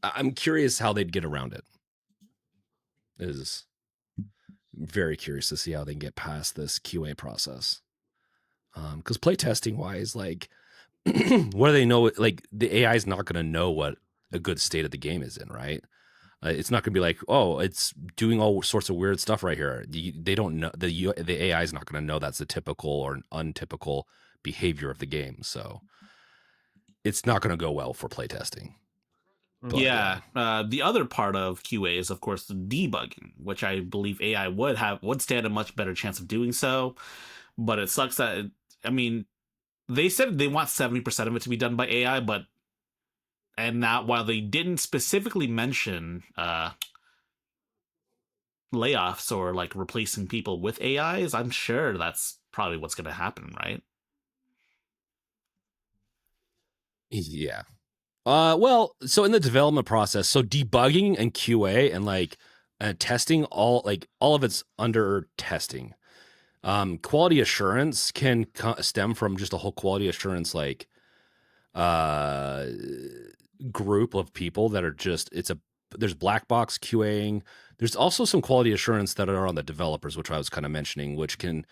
I'm curious how they'd get around it. Is very curious to see how they can get past this QA process. Because playtesting wise, like, what do they know? Like, the AI is not going to know what a good state of the game is in, right? It's not going to be like, oh, it's doing all sorts of weird stuff right here. They don't know the AI is not going to know that's the typical or untypical behavior of the game. So it's not going to go well for playtesting. But, yeah. The other part of QA is, of course, the debugging, which I believe AI would stand a much better chance of doing so. But it sucks that they said they want 70% of it to be done by AI, and that while they didn't specifically mention layoffs or like replacing people with AIs, I'm sure that's probably what's going to happen, right? yeah. Well, so in the development process, so debugging and QA and like testing, all of it's under testing. Quality assurance can stem from just a whole quality assurance like group of people that are just there's black box QAing. There's also some quality assurance that are on the developers, which I was kind of mentioning, which can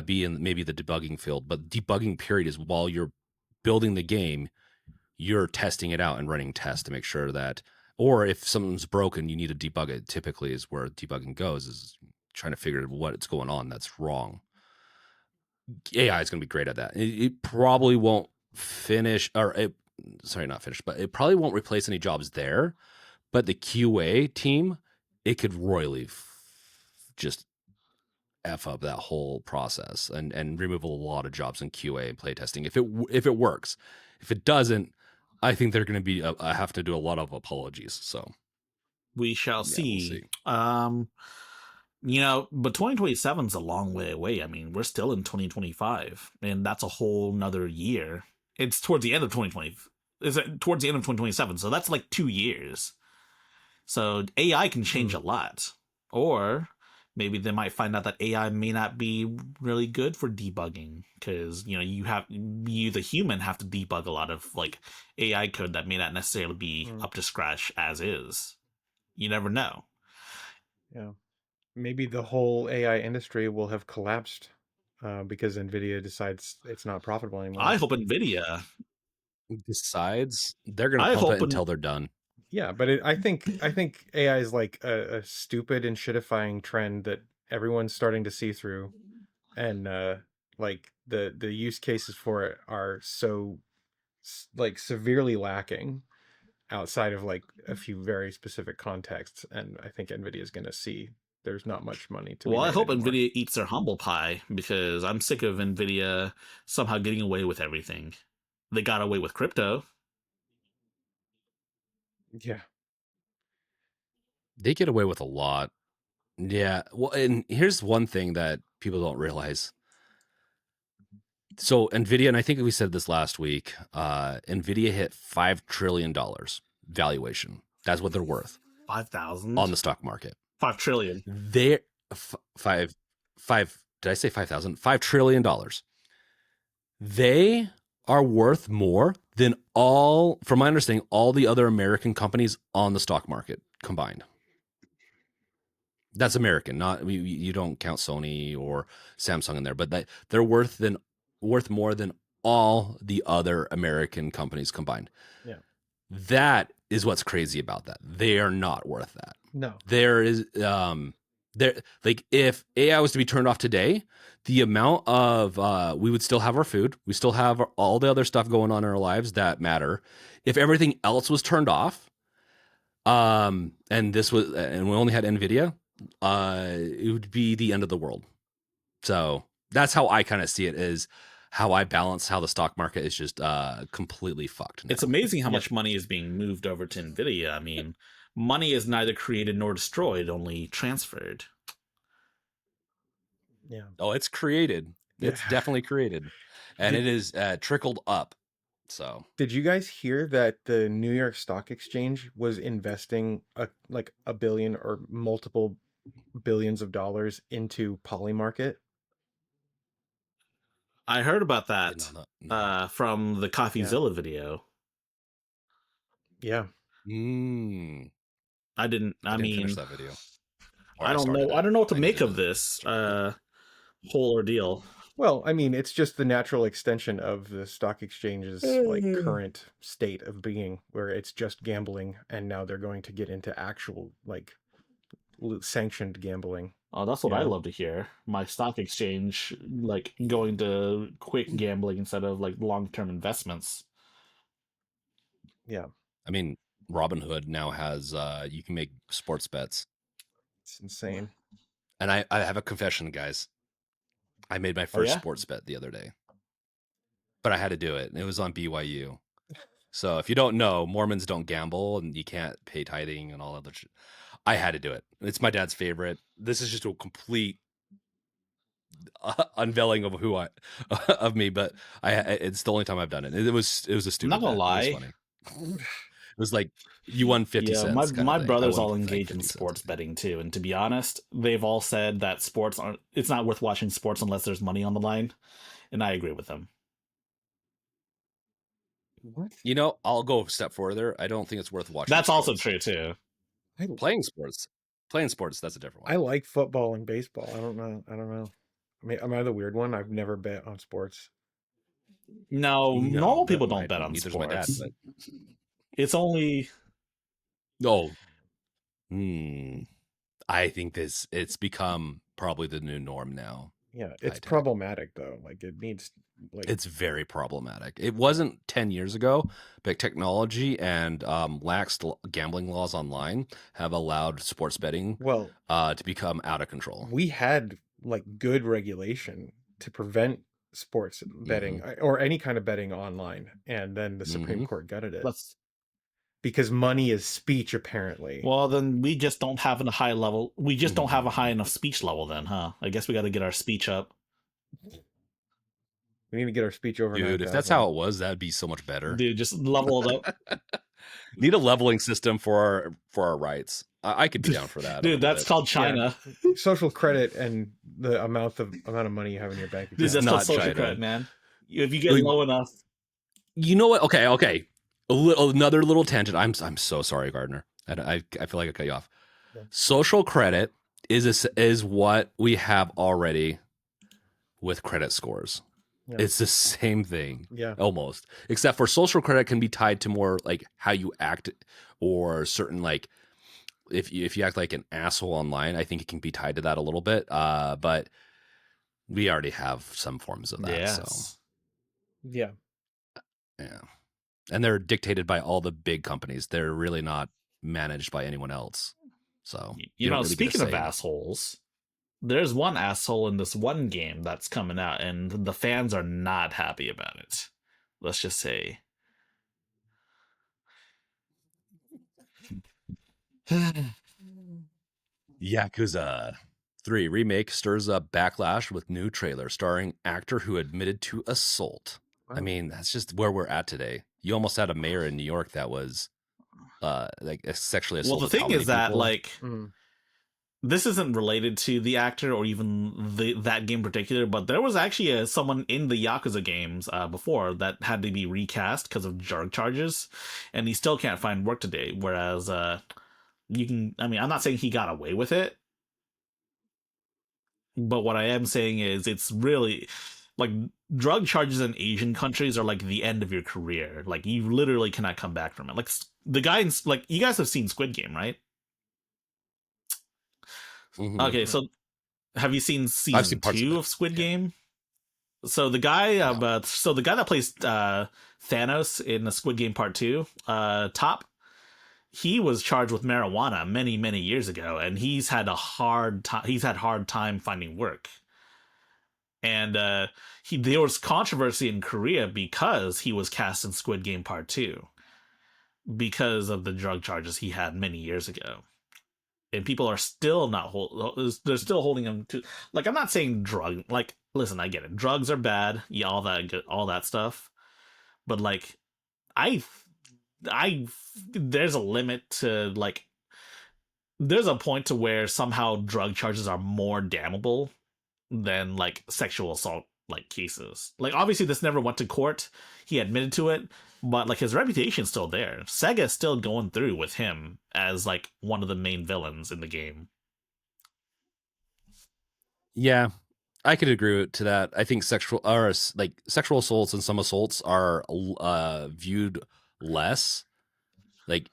be in maybe the debugging field. But debugging period is while you're building the game, you're testing it out and running tests to make sure that, or if something's broken, you need to debug it. Typically is where debugging goes, is trying to figure out what's going on that's wrong. AI is going to be great at that. It probably won't finish, not finish, but it probably won't replace any jobs there. But the QA team, it could royally just F up that whole process and remove a lot of jobs in QA and playtesting if it works. If it doesn't, I think they're going to be have to do a lot of apologies. So we shall see. We'll see. But 2027 is a long way away. I mean, we're still in 2025, and that's a whole nother year. It's towards the end of 2020. Is it towards the end of 2027? So that's like 2 years. So AI can change a lot, or maybe they might find out that AI may not be really good for debugging because you the human have to debug a lot of like AI code that may not necessarily be up to scratch as is. You never know. Yeah, maybe the whole AI industry will have collapsed because Nvidia decides it's not profitable anymore. I hope Nvidia decides they're going to pump it until they're done. Yeah, but I think AI is like a stupid and shitifying trend that everyone's starting to see through, and like the use cases for it are so like severely lacking outside of like a few very specific contexts, and I think Nvidia is going to see there's not much money to. Well, I hope anymore. Nvidia eats their humble pie because I'm sick of Nvidia somehow getting away with everything. They got away with crypto. Yeah. They get away with a lot. Yeah. Well, and here's one thing that people don't realize. So Nvidia, and I think we said this last week, Nvidia hit $5 trillion valuation. That's what they're worth 5,000? on the stock market. 5 trillion. They're five. Did I say 5,000? $5 trillion. They are worth more than all, from my understanding, all the other American companies on the stock market combined. That's American, not you don't count Sony or Samsung in there, but they're worth more than all the other American companies combined. Yeah. That is what's crazy about that. They are not worth that. No. There is there, like, if AI was to be turned off today, the amount of we would still have our food, we still have all the other stuff going on in our lives that matter. If everything else was turned off, and we only had Nvidia, it would be the end of the world. So that's how I kind of see it, is how I balance how the stock market is just completely fucked now. It's amazing how much money is being moved over to Nvidia. I mean, money is neither created nor destroyed, only transferred. Yeah. Oh, it's created. It's Yeah. definitely created, and it is trickled up. So Did you guys hear that the New York Stock Exchange was investing like $1 billion or multiple billions of dollars into Polymarket? I heard about I that didn't know that. from the CoffeeZilla video. Yeah. I didn't finish that video. I don't know. I don't know what to make of this whole ordeal. Well, I mean, it's just the natural extension of the stock exchange's like current state of being, where it's just gambling, and now they're going to get into actual like sanctioned gambling. Oh, that's what I love to hear. My stock exchange like going to quick gambling instead of like long-term investments. Yeah. I mean, Robinhood now has you can make sports bets. It's insane. And I have a confession, guys. I made my first sports bet the other day, but I had to do it. It was on BYU. So if you don't know, Mormons don't gamble, and you can't pay tithing and all other shit. I had to do it. It's my dad's favorite. This is just a complete unveiling of of me, but it's the only time I've done it. It was a stupid. I'm not gonna bet. lie. It was funny. It was like you won 50 cents. My brothers all engage in sports betting too, and to be honest, they've all said that it's not worth watching sports unless there's money on the line, and I agree with them. What? You know, I'll go a step further. I don't think it's worth watching. That's also true too. Playing sports, that's a different one. I like football and baseball. I don't know. I mean, am I the weird one? I've never bet on sports. No, normal people don't bet on sports. My dad, but... It's only. I think it's become probably the new norm now. Yeah, it's problematic though. Like it needs it's very problematic. It wasn't 10 years ago, but technology and lax gambling laws online have allowed sports betting to become out of control. We had like good regulation to prevent sports betting or any kind of betting online, and then the Supreme Court gutted it. Because money is speech, apparently. Well, then we just don't have a high level. We just don't have a high enough speech level then, huh? I guess we got to get our speech up. We need to get our speech over. Dude, if that's how it was, that'd be so much better. Dude, just level it up. Need a leveling system for our rights. I could be down for that. Dude, that's called China. Yeah. Social credit and the amount of money you have in your bank account. Dude, that's not social credit, man. If you get low enough. You know what? Okay. Another little tangent. I'm so sorry, Gardner. I feel like I cut you off. Yeah. Social credit is what we have already with credit scores. Yeah. It's the same thing, almost. Except for social credit can be tied to more like how you act, or certain like if you act like an asshole online. I think it can be tied to that a little bit. But we already have some forms of that. Yes. So yeah. And they're dictated by all the big companies. They're really not managed by anyone else. So you know, really speaking of assholes, there's one asshole in this one game that's coming out, and the fans are not happy about it. Let's just say. Yakuza 3 Remake stirs up backlash with new trailer starring actor who admitted to assault. I mean, that's just where we're at today. You almost had a mayor in New York that was like sexually Well, the assaulted how thing many is that people? like this isn't related to the actor or even that game in particular, but there was actually someone in the Yakuza games before that had to be recast because of drug charges, and he still can't find work today. Whereas you can, I mean, I'm not saying he got away with it, but what I am saying is it's really like drug charges in Asian countries are like the end of your career. Like you literally cannot come back from it. Like the guy in, like you guys have seen Squid Game, right? Mhm. Okay, so have you seen I've season seen parts of 2 it. of Squid Yeah. Game? So the guy, No. so the guy that plays Thanos in the Squid Game Part 2, Top, he was charged with marijuana many, many years ago, and he's had a hard time. He's had hard time finding work, and there was controversy in Korea because he was cast in Squid Game Part 2 because of the drug charges he had many years ago. And people are still not they're still holding him to, like, I'm not saying drug, like, listen, I get it, drugs are bad, yeah, all that good, all that stuff, but like I I there's a limit to, like, there's a point to where somehow drug charges are more damnable than like sexual assault like cases. Like obviously this never went to court. He admitted to it, but like his reputation's still there. Sega's still going through with him as like one of the main villains in the game. Yeah, I could agree to that. I think sexual assaults and some assaults are viewed less like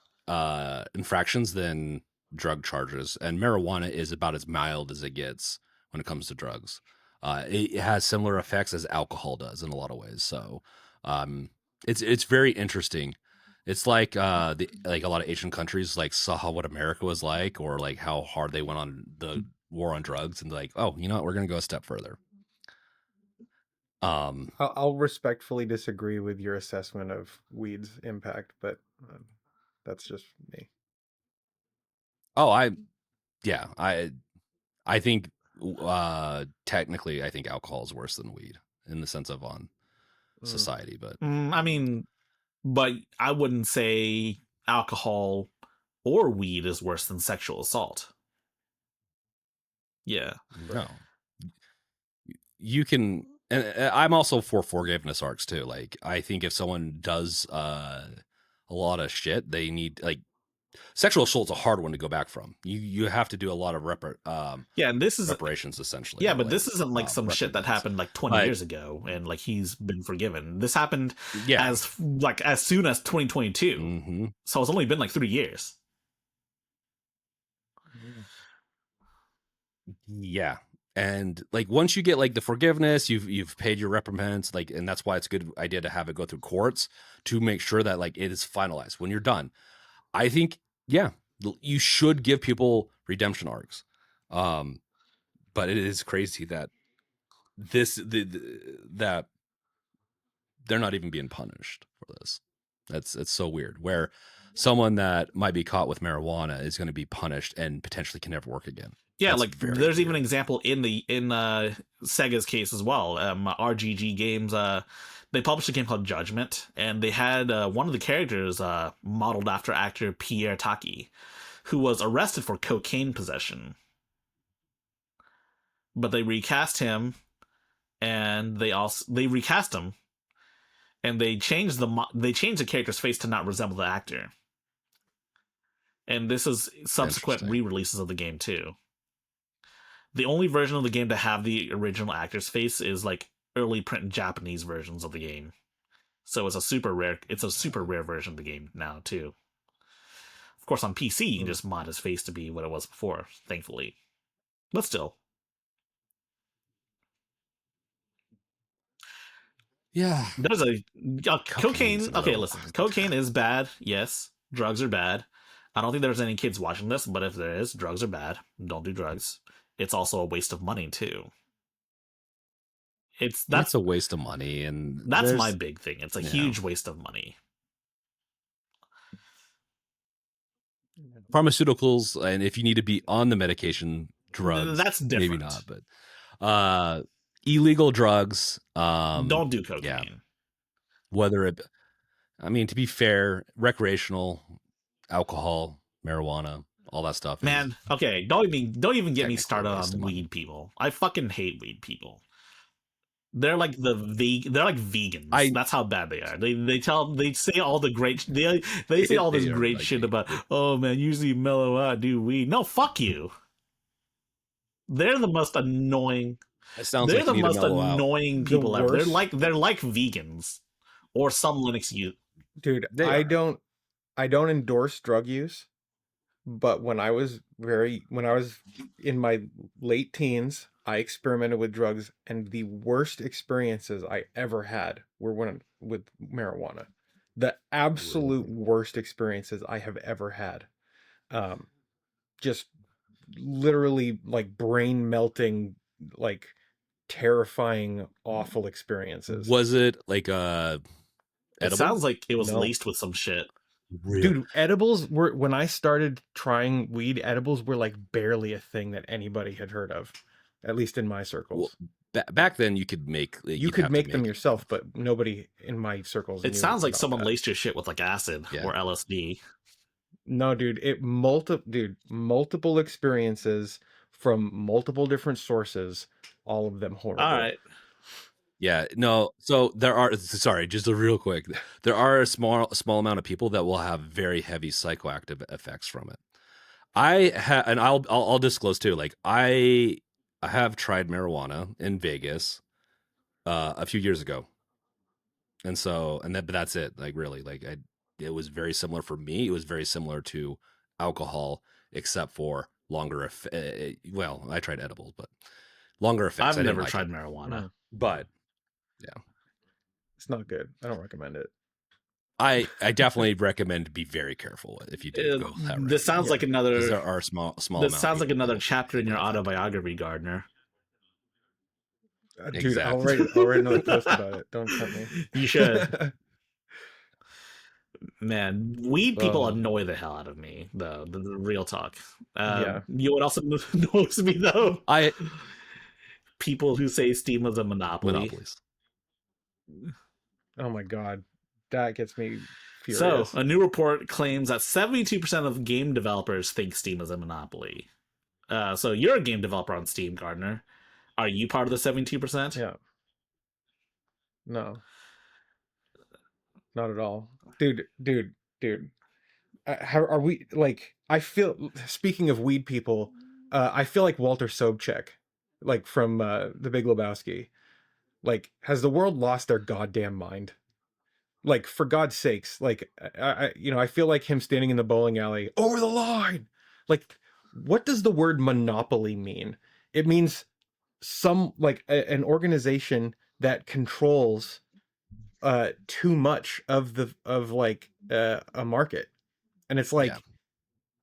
infractions than drug charges, and marijuana is about as mild as it gets when it comes to drugs. It has similar effects as alcohol does in a lot of ways. So it's very interesting. It's like like a lot of Asian countries like saw what America was like, or like how hard they went on the war on drugs, and like, oh, you know what, we're gonna go a step further. I'll respectfully disagree with your assessment of weed's impact, but that's just me. Oh, I think technically I think alcohol is worse than weed in the sense of on society, but I mean, but I wouldn't say alcohol or weed is worse than sexual assault. Yeah. no, you can. And I'm also for forgiveness arcs too. Like I think if someone does a lot of shit, they need, like, sexual assault's a hard one to go back from. You have to do a lot of Yeah, and this is reparations essentially. yeah, Or but like this isn't like some shit that reprimands. happened like 20 But years ago and like he's been forgiven. This happened yeah, as soon as 2022. hmm So it's only been like 3 years. yeah. And like once you get like the forgiveness, you've paid your reprimands, like, and that's why it's a good idea to have it go through courts to make sure that like it is finalized when you're done. I think, yeah, you should give people redemption arcs. But it is crazy that that they're not even being punished for this. It's so weird. Where someone that might be caught with marijuana is going to be punished and potentially can never work again. Yeah, That's like very there's weird. even an example in Sega's case as well. RGG Games, they published a game called Judgment, and they had one of the characters modeled after actor Pierre Taki, who was arrested for cocaine possession. But they recast him, and they recast him, and they changed the character's face to not resemble the actor. And this is subsequent Interesting. re-releases of the game too. The only version of the game to have the original actor's face is like early print Japanese versions of the game. So it's a super rare version of the game now too. Of course on PC you can just mod his face to be what it was before, thankfully. But still. Yeah. There's cocaine. Okay, though. listen. Cocaine is bad, yes. Drugs are bad. I don't think there's any kids watching this, but if there is, drugs are bad. Don't do drugs. It's also a waste of money too. It's a waste of money, and that's my big thing. It's a huge waste of money. pharmaceuticals, and if you need to be on the medication, drugs, That's maybe different. not, but illegal drugs, Don't do yeah, cocaine. whether it, I mean, to be fair, recreational, alcohol, marijuana, all that stuff is Man, okay, don't even get me technically a started waste of on money. weed people. I fucking hate weed people. They're like they're like vegans. I That's how bad they are. They say all the great they say all this they are great like shit about, they, oh man, usually mellow out, do weed. No, fuck you. They're the most annoying. it sounds They're like you the need to most mellow out. annoying The people ever. worst, They're like vegans or some Linux use. dude. They I are. don't endorse drug use, but when I was in my late teens, I experimented with drugs, and the worst experiences I ever had were with marijuana. The absolute Really? worst experiences I have ever had. Um, just literally like brain melting, like terrifying, awful experiences. Was it like It edible? sounds like it was No. laced with some shit. Real? Dude, edibles were, when I started trying weed, edibles were like barely a thing that anybody had heard of, at least in my Well, circles. back then you could make, You you'd could have to make them make it. yourself, but nobody in my circles It knew sounds like about someone that. laced your shit with like acid Yeah. or LSD. No, dude, multiple experiences from multiple different sources, all of them horrible. All right. Yeah, no. So there are, sorry, just a real quick. There are a small amount of people that will have very heavy psychoactive effects from it. And I'll disclose too. Like I have tried marijuana in Vegas a few years ago, and so but that's it. Like really, it was very similar for me. It was very similar to alcohol, except for longer. Well, I tried edibles, but longer effects. I've I didn't never like tried it, marijuana. but yeah. It's not good. I don't recommend it. I definitely recommend to be very careful if you do go that route. This sounds Yeah. like Because another. there are small This amount sounds of like people another that'll chapter in get your affected. autobiography, Gardner. Dude, I'll Exactly. write another post about it. Don't tempt me. You should. Man, weed people Oh. annoy the hell out of me, though. The real talk. Yeah. You know what also annoys me, though? I People who say Steam is a monopoly. monopolies. Oh my god, that gets me So, furious. a new report claims that 72% of game developers think Steam is a monopoly. So, you're a game developer on Steam, Gardner. Are you part of the 72%? Yeah. No, not at all, dude. How are we? Like, I feel. Speaking of weed people, I feel like Walter Sobchak, like from The Big Lebowski. Like, has the world lost their goddamn mind? Like, for God's sakes, like, I feel like him standing in the bowling alley over the line. Like, what does the word monopoly mean? It means an organization that controls too much of a market. And it's like,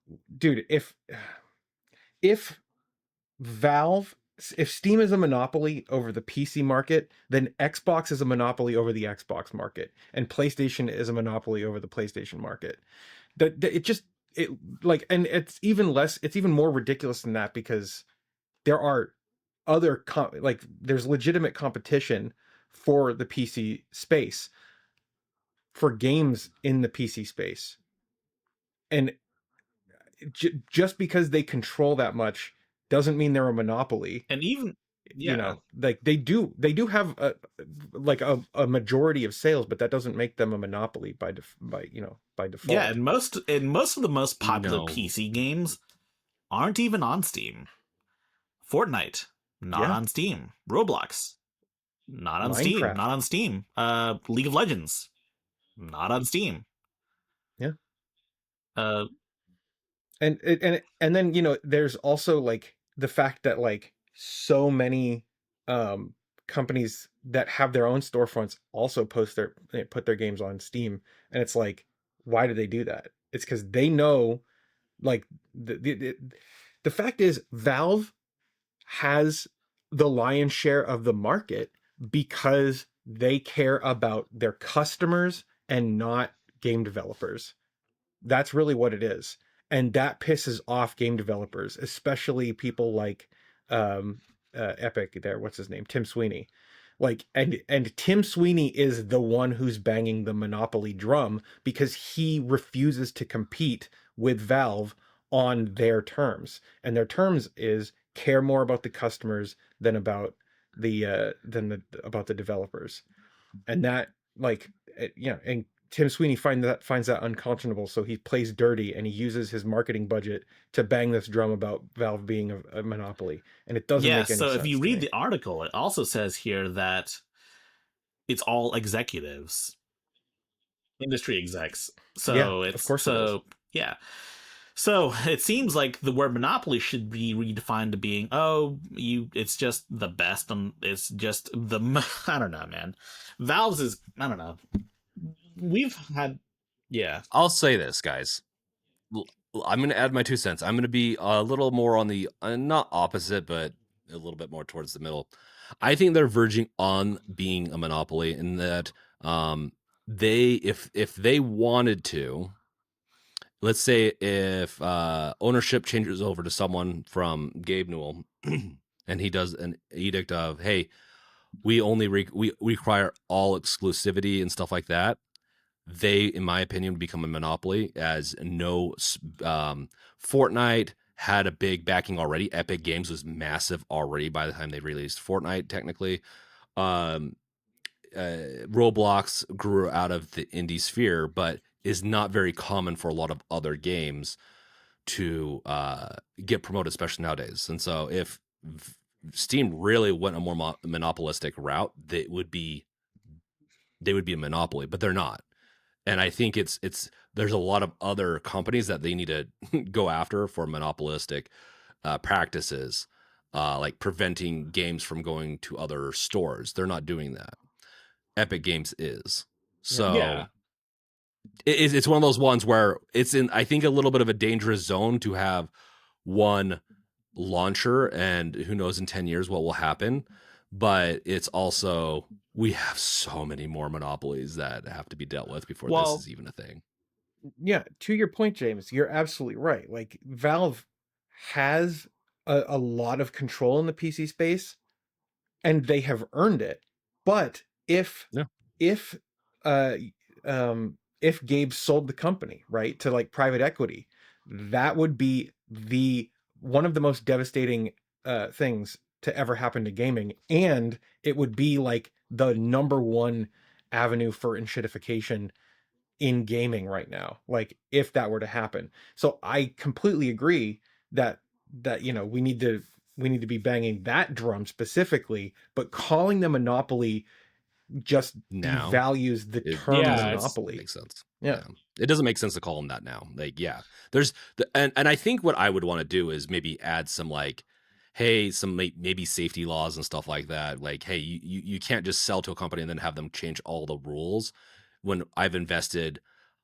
Yeah. dude, if Valve, if Steam is a monopoly over the PC market, then Xbox is a monopoly over the Xbox market, and PlayStation is a monopoly over the PlayStation market. And it's even more ridiculous than that, because there are there's legitimate competition for the PC space, for games in the PC space. And just because they control that much doesn't mean they're a monopoly. And even, yeah. Like they do have a majority of sales, but that doesn't make them a monopoly by default. Yeah, and most of the most popular No. PC games aren't even on Steam. Fortnite, not Yeah. on Steam. Roblox, not on Steam. Minecraft. Not on Steam. League of Legends, not on Steam. Yeah. Uh, And then there's also like the fact that like so many companies that have their own storefronts also put their games on Steam, and it's like, why do they do that? It's because they know, like, the fact is Valve has the lion's share of the market because they care about their customers and not game developers. That's really what it is. and that pisses off game developers, especially people like Epic there. What's his name? Tim Sweeney. Like, and Tim Sweeney is the one who's banging the monopoly drum because he refuses to compete with Valve on their terms, and their terms is care more about the customers than about about the developers. And that, like, and Tim Sweeney finds that unconscionable, so he plays dirty and he uses his marketing budget to bang this drum about Valve being a monopoly, and it doesn't make any sense. So if you to read me. the article, it also says here that it's all executives, industry execs. So of course it is. Yeah. So it seems like the word monopoly should be redefined to being, it's just the best, and it's just I don't know, man. Valve's is, I don't know. We've had, yeah. I'll say this, guys. I'm going to add my 2 cents. I'm going to be a little more on the not opposite, but a little bit more towards the middle. I think they're verging on being a monopoly in that if they wanted to, let's say if ownership changes over to someone from Gabe Newell and he does an edict of, hey, we only we require all exclusivity and stuff like that, they, in my opinion, become a monopoly. As no Fortnite had a big backing already. Epic Games was massive already by the time they released Fortnite, technically. Roblox grew out of the indie sphere, but is not very common for a lot of other games to get promoted, especially nowadays. And so if Steam really went a more monopolistic route, they would be a monopoly, but they're not. And I think there's a lot of other companies that they need to go after for monopolistic practices, like preventing games from going to other stores. They're not doing that. Epic Games is. So Yeah. it's one of those ones where it's in, I think, a little bit of a dangerous zone to have one launcher, and who knows in 10 years what will happen. But it's also, we have so many more monopolies that have to be dealt with before this is even a thing. Yeah, to your point, James, you're absolutely right. Like, Valve has a lot of control in the PC space, and they have earned it. But if Gabe sold the company, right, to like private equity, that would be one of the most devastating things to ever happen to gaming, and it would be like the number one avenue for enshittification in gaming right now, like if that were to happen. So I completely agree that we need to be banging that drum specifically, but calling them monopoly just devalues the term monopoly. Makes sense. Yeah. It doesn't make sense to call them that now. Like, yeah, there's and I think what I would want to do is maybe add some, like, hey, some maybe safety laws and stuff like that. Like, hey, you can't just sell to a company and then have them change all the rules. When I've invested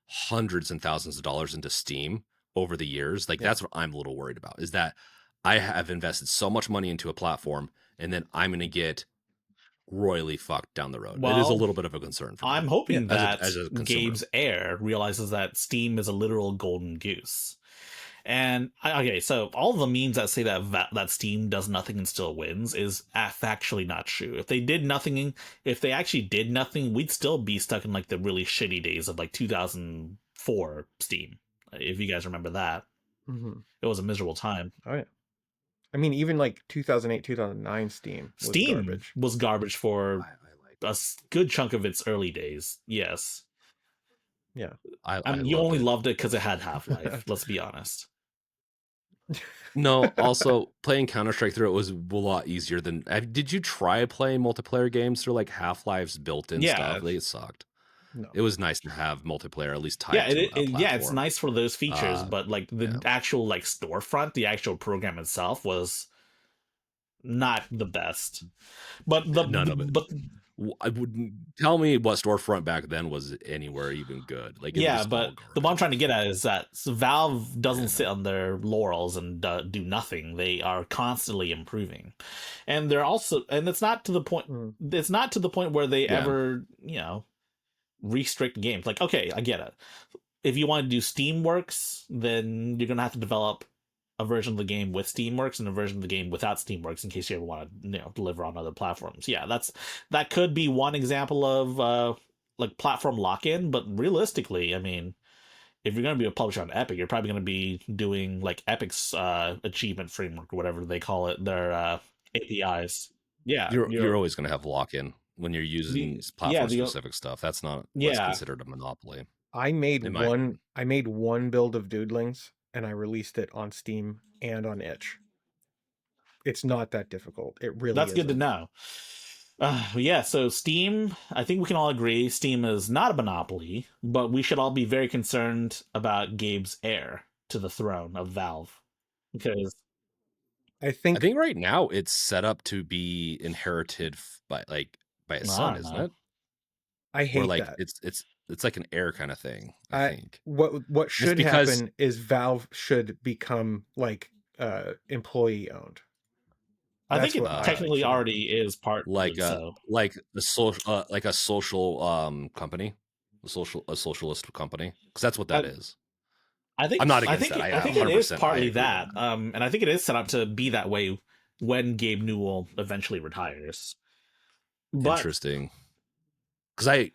hundreds and thousands of dollars into Steam over the years, like, that's what I'm a little worried about, is that I have invested so much money into a platform and then I'm going to get royally fucked down the road. It is a little bit of a concern for me. I'm hoping that as a Gabe's heir realizes that Steam is a literal golden goose. And okay, so all the memes that say that Steam does nothing and still wins is factually not true. If they actually did nothing, we'd still be stuck in like the really shitty days of like 2004 Steam. If you guys remember that, it was a miserable time. Oh yeah. I mean, even like 2008, 2009 Steam was garbage for a good chunk of its early days. Yes. Yeah. I mean, you only loved it because it had Half-Life. Let's be honest. No, also playing Counter-Strike through it was a lot easier than. Did you try playing multiplayer games through like Half-Life's built-in stuff? It sucked. No. It was nice to have multiplayer at least tied to a platform. Yeah, it's nice for those features, but like the actual like storefront, the actual program itself was not the best. But none of it. But I wouldn't tell me what storefront back then was anywhere even good. Like, but the one I'm trying to get at is that Valve doesn't sit on their laurels and do nothing. They are constantly improving, and they're also, and it's not to the point. It's not to the point where they ever restrict games. Like, okay, I get it. if you want to do Steamworks, then you're gonna have to develop a version of the game with Steamworks and a version of the game without Steamworks in case you ever want to, deliver on other platforms. Yeah, that could be one example of like platform lock-in, but realistically, I mean, if you're going to be a publisher on Epic, you're probably going to be doing like Epic's achievement framework or whatever they call it, their APIs. Yeah, You're always going to have lock-in when you're using platform specific stuff. That's not what's considered a monopoly. I made one build of Doodlings and I released it on Steam and on Itch. It's not that difficult. It really That's isn't. good to know. Yeah, so Steam, I think we can all agree Steam is not a monopoly, but we should all be very concerned about Gabe's heir to the throne of Valve. Because I think right now it's set up to be inherited by his son, isn't it? I hate like that. It's like an heir kind of thing. I think what should happen is Valve should become like employee owned. I think it technically already is part like a social company, a socialist company, because that's what that is. I think I'm not against that. I think it is partly that, and I think it is set up to be that way when Gabe Newell eventually retires. But, interesting, because I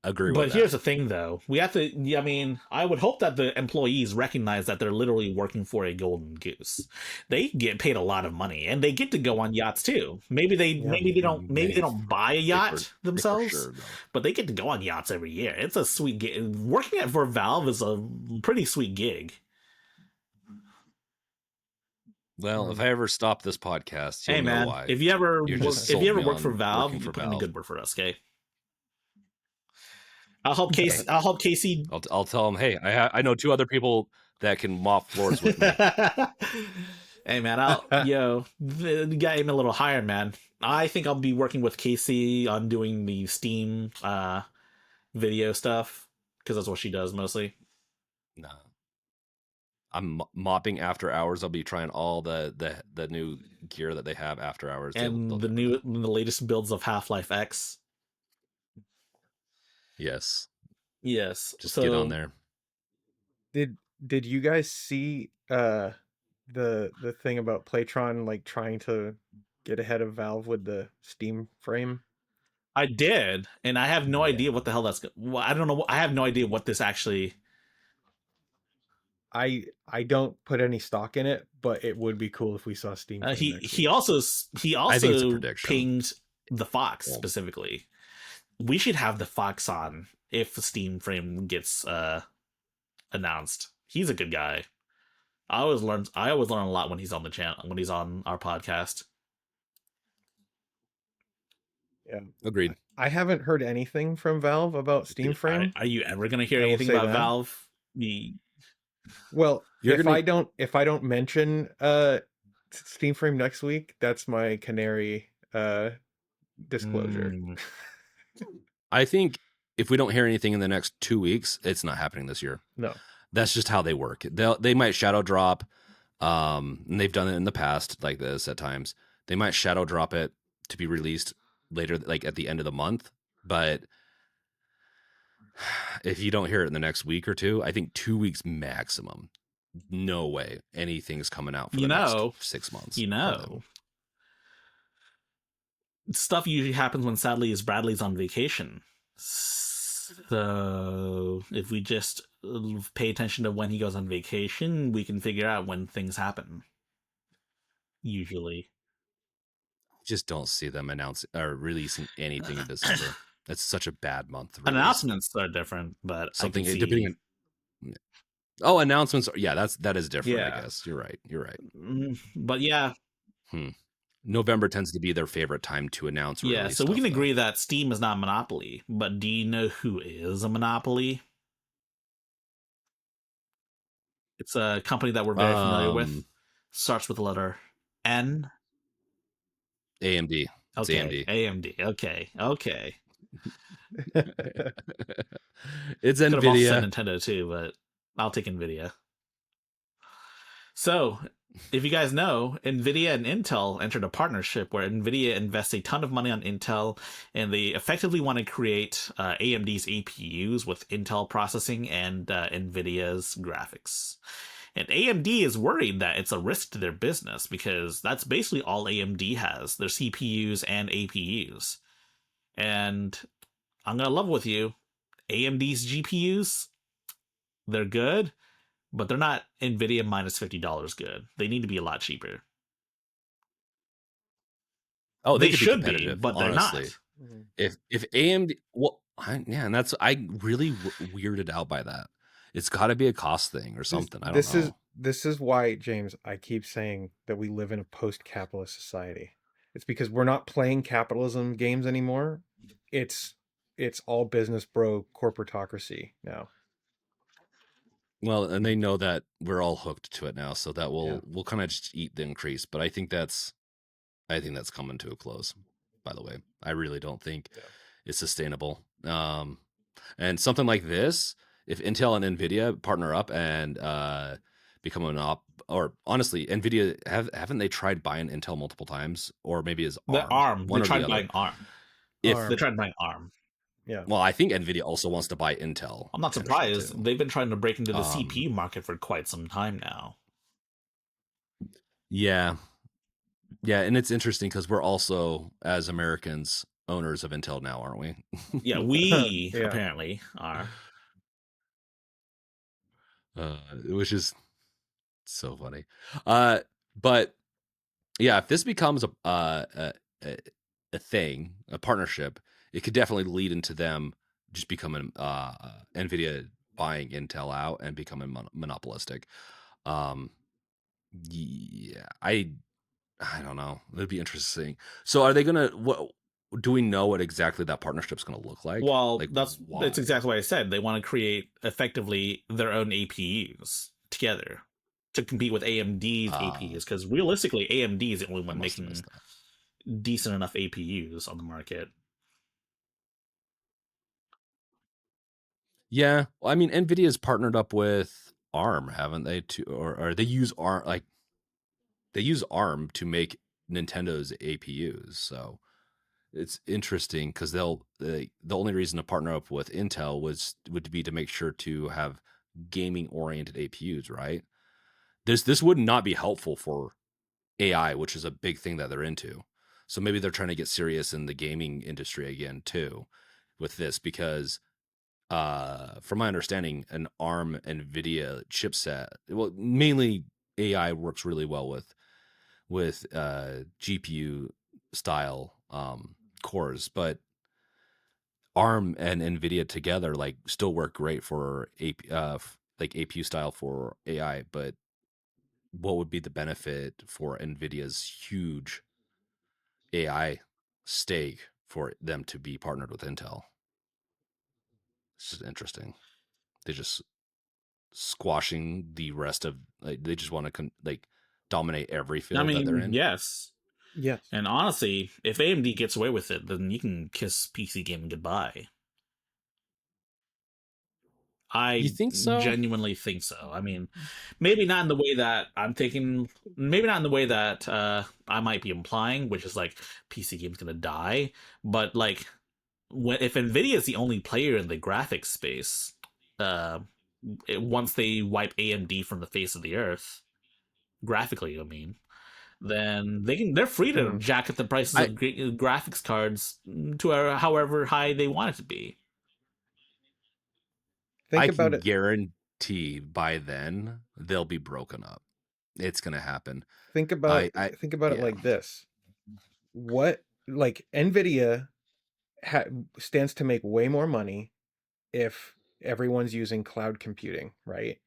agree with that. But here's the thing, though. We have to, I mean, I would hope that the employees recognize that they're literally working for a golden goose. They get paid a lot of money, and they get to go on yachts too. Maybe they don't buy a yacht themselves, sure, but they get to go on yachts every year. It's a sweet gig. Working for Valve is a pretty sweet gig. Well, if I ever stop this podcast, you'll know why. If you ever work for Valve, you put in a good word for us, okay? I'll help Casey. I'll help Casey. I'll tell him, hey, I know 2 other people that can mop floors with me. Hey man, you got him a little higher, man. I think I'll be working with Casey on doing the Steam video stuff because that's what she does mostly. No, I'm mopping after hours. I'll be trying all the new gear that they have after hours, and the latest builds of Half-Life X. Yes. Just so, get on there. Did you guys see the thing about Playtron like trying to get ahead of Valve with the Steam frame? I did, and I have no idea what the hell that's. I don't know. I have no idea what this actually. I don't put any stock in it, but it would be cool if we saw Steam. He also pinged the Fox specifically. We should have the Fox on if the Steam frame gets announced. He's a good guy. I always learn a lot when he's on the channel, when he's on our podcast. Yeah, agreed. I haven't heard anything from Valve about Steam frame. Are you ever going to hear anything about Valve? Well, if I don't mention Steam frame next week, that's my canary disclosure. I think if we don't hear anything in the next 2 weeks, it's not happening this year. No, that's just how they work. They might shadow drop, and they've done it in the past like this at times. They might shadow drop it to be released later, like at the end of the month. But if you don't hear it in the next week or 2, I think 2 weeks maximum. No way anything's coming out for the next 6 months. Stuff usually happens when sadly is Bradley's on vacation. So if we just pay attention to when he goes on vacation, we can figure out when things happen. Usually. I just don't see them announcing or releasing anything in December. It's such a bad month. Announcements are different, but something depending on announcements. Yeah, that is different. I guess you're right. But yeah. November tends to be their favorite time to announce. Yeah, so we can agree that Steam is not a monopoly, but do you know who is a monopoly? It's a company that we're very familiar with. Starts with the letter N. AMD. It's okay, AMD. Okay. It's Could NVIDIA. have also said Nintendo too, but I'll take NVIDIA. So if you guys know, NVIDIA and Intel entered a partnership where NVIDIA invests a ton of money on Intel, and they effectively want to create AMD's APUs with Intel processing and NVIDIA's graphics. And AMD is worried that it's a risk to their business because that's basically all AMD has, their CPUs and APUs. And I'm going to level with you, AMD's GPUs, they're good, but they're not NVIDIA minus $50 good. They need to be a lot cheaper. Oh, they They could be should be, competitive, but they're honestly. not. Mhm. If AMD, well, yeah, and that's I really weirded out by that. It's got to be a cost thing or This something. I don't this is know. this is why, James, I keep saying that we live in a post-capitalist society. It's because we're not playing capitalism games anymore. It's it's all business bro corporatocracy now. Well, and they know that we're all hooked to it now, so that Yeah. we'll kind of just eat the increase. But I think that's coming to a close. By the way, I really don't think Yeah. it's sustainable. And something like this, if Intel and Nvidia partner up and become an or honestly, Nvidia haven't they tried buying Intel multiple times, or maybe is The ARM, ARM. They one or the tried other. buying ARM. If They ARM. tried buying ARM. Yeah. well, I think Nvidia also wants to buy Intel. I'm not potentially, surprised. too. They've been trying to break into the Um, CPU market for quite some time now. Yeah, yeah, and it's interesting because we're also, as Americans, owners of Intel now, aren't we? Yeah, we Yeah. apparently are. Which is so funny. But yeah, if this becomes a thing, a partnership, it could definitely lead into them just becoming Nvidia buying Intel out and becoming monopolistic. Um, yeah, I don't know. It'd be interesting. So, are they gonna? What do we know? What exactly that partnership's gonna look like? Well, Like, that's why? exactly what I said. They want to create effectively their own APUs together to compete with AMD's APUs because realistically, AMD is the only I one must have making missed that. decent enough APUs on the market. Yeah, well, I mean, Nvidia's partnered up with ARM, haven't they? To or they use ARM, like they use ARM to make Nintendo's APUs. So it's interesting because the only reason to partner up with Intel would be to make sure to have gaming oriented APUs, right? This would not be helpful for AI, which is a big thing that they're into. So maybe they're trying to get serious in the gaming industry again too with this because from my understanding, an ARM NVIDIA chipset, well, mainly AI works really well with GPU style cores, but ARM and NVIDIA together like still work great for like APU style for AI. But what would be the benefit for NVIDIA's huge AI stake for them to be partnered with Intel? This is interesting. They just squashing the rest of like they just want to like dominate every I field that they're mean, in. yes. Yes. And honestly, if AMD gets away with it, then you can kiss PC gaming goodbye. You I think so? genuinely think so. I mean, maybe not in the way that I'm thinking, maybe not in the way that I might be implying, which is like PC game's gonna die, but like if Nvidia is the only player in the graphics space, uh, once they wipe AMD from the face of the earth, graphically, I mean, then they're free to Hmm. jack up the prices I of graphics cards to however high they want it to be. Think I about can it. guarantee by then they'll be broken up. It's gonna happen. Think about I think about it yeah. like this. What like Nvidia stands to make way more money if everyone's using cloud computing, right?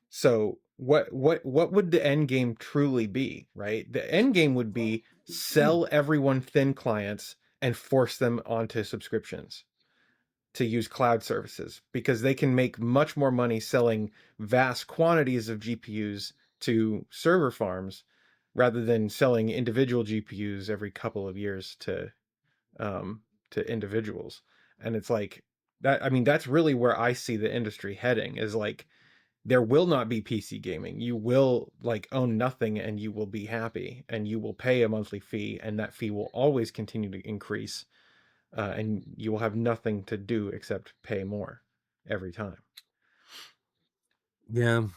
So what would the end game truly be, right? The end game would be sell everyone thin clients and force them onto subscriptions to use cloud services because they can make much more money selling vast quantities of GPUs to server farms rather than selling individual GPUs every couple of years to individuals. And it's like that. I mean, that's really where I see the industry heading. Is like there will not be PC gaming. You will like own nothing and you will be happy, and you will pay a monthly fee, and that fee will always continue to increase, and you will have nothing to do except pay more every time. Yeah.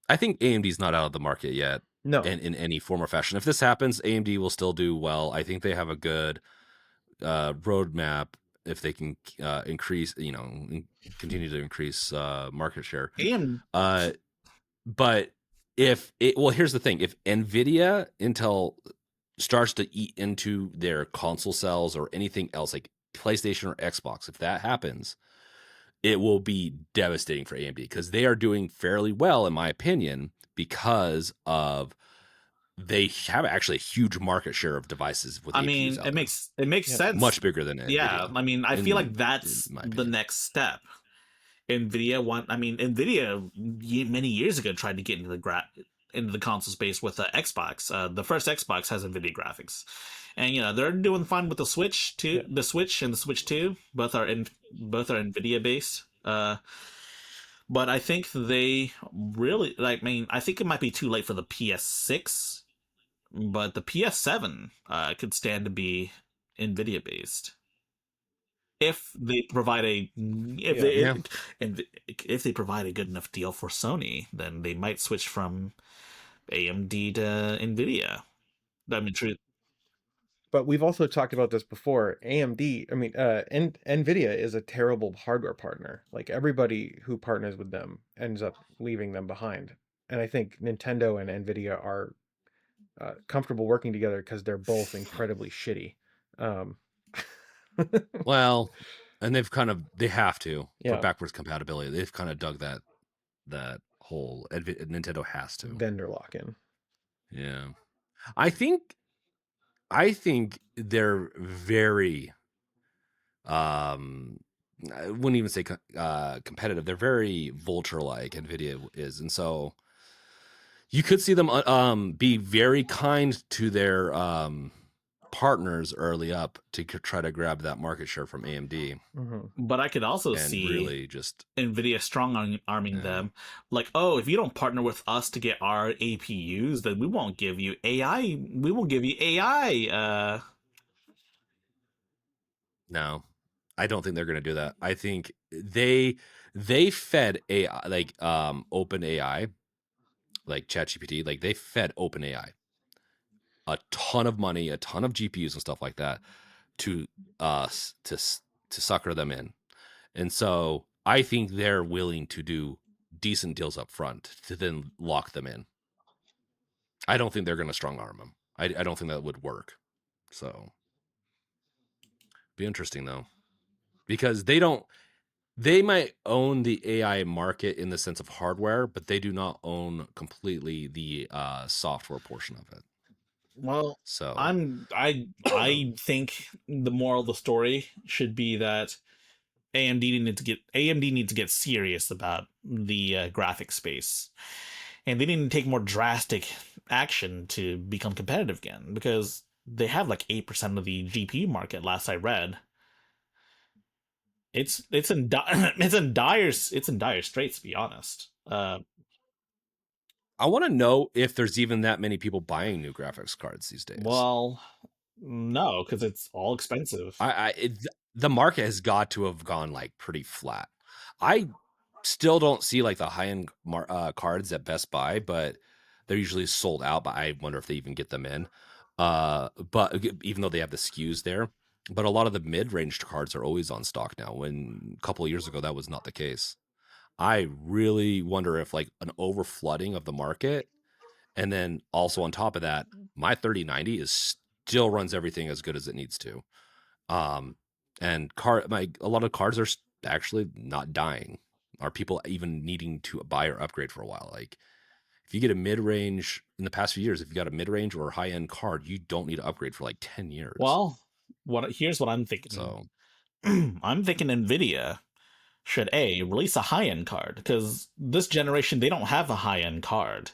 I think AMD's not out of the market yet No, in any form or fashion. If this happens, AMD will still do well. I think they have a good roadmap if they can increase, continue to increase market share. And Uh, but here's the thing: if Intel starts to eat into their console sales or anything else like PlayStation or Xbox, if that happens, it will be devastating for AMD because they are doing fairly well, in my opinion, because of they have actually a huge market share of devices with I APUs mean, out it there. makes Yeah. sense. Much bigger than Yeah, NVIDIA. I mean, I feel like in that's my the opinion. next step. Nvidia many years ago tried to get into the console space with the Xbox. The first Xbox has Nvidia graphics, and they're doing fine with the Switch too. Yeah. The Switch and the Switch 2 both are Nvidia based. But I think they really like. I mean, I think it might be too late for the PS6, but the PS7 could stand to be Nvidia based if they provide a if Yeah. they Yeah. and if they provide a good enough deal for Sony, then they might switch from AMD to Nvidia. I mean, true. But we've also talked about this before. AMD, I mean, NVIDIA is a terrible hardware partner. Like everybody who partners with them ends up leaving them behind. And I think Nintendo and NVIDIA are comfortable working together because they're both incredibly shitty. Um, Well, and they have to for yeah, backwards compatibility. They've kind of dug that hole. Nintendo has to. vendor lock-in. Yeah. I think they're very I wouldn't even say competitive. They're very vulture like Nvidia is, and so you could see them be very kind to their partners early up to try to grab that market share from AMD Mm-hmm. But I could also and see really just Nvidia strong arming them, like, oh, if you don't partner with us to get our APUs, then we won't give you AI. We won't give you AI. no. I don't think they're going to do that. I think they fed AI like open AI like ChatGPT, like they fed OpenAI a ton of money, a ton of GPUs and stuff like that to to sucker them in. And so I think they're willing to do decent deals up front to then lock them in. I don't think they're going to strong arm them. I don't think that would work. So be interesting though, because they might own the AI market in the sense of hardware, but they do not own completely the software portion of it. Well, So I think the moral of the story should be that AMD needs to get serious about the graphics space, and they need to take more drastic action to become competitive again, because they have like 8% of the GPU market. Last I read, it's in it's in dire straits, to be honest. I want to know if there's even that many people buying new graphics cards these days. Well, no, because it's all expensive. The market has got to have gone like pretty flat. I still don't see like the high end cards at Best Buy, but they're usually sold out. But I wonder if they even get them in. But even though they have the SKUs there, but a lot of the mid range cards are always on stock now. When a couple of years ago that was not the case. I really wonder if like an overflooding of the market, and then also on top of that, my 3090 still runs everything as good as it needs to. And a lot of cards are actually not dying. Are people even needing to buy or upgrade for a while? Like if you get a mid-range in the past few years, if you got a mid-range or high-end card, you don't need to upgrade for like 10 years. Well, here's what I'm thinking. So I'm thinking Nvidia should release a high-end card, because this generation they don't have a high-end card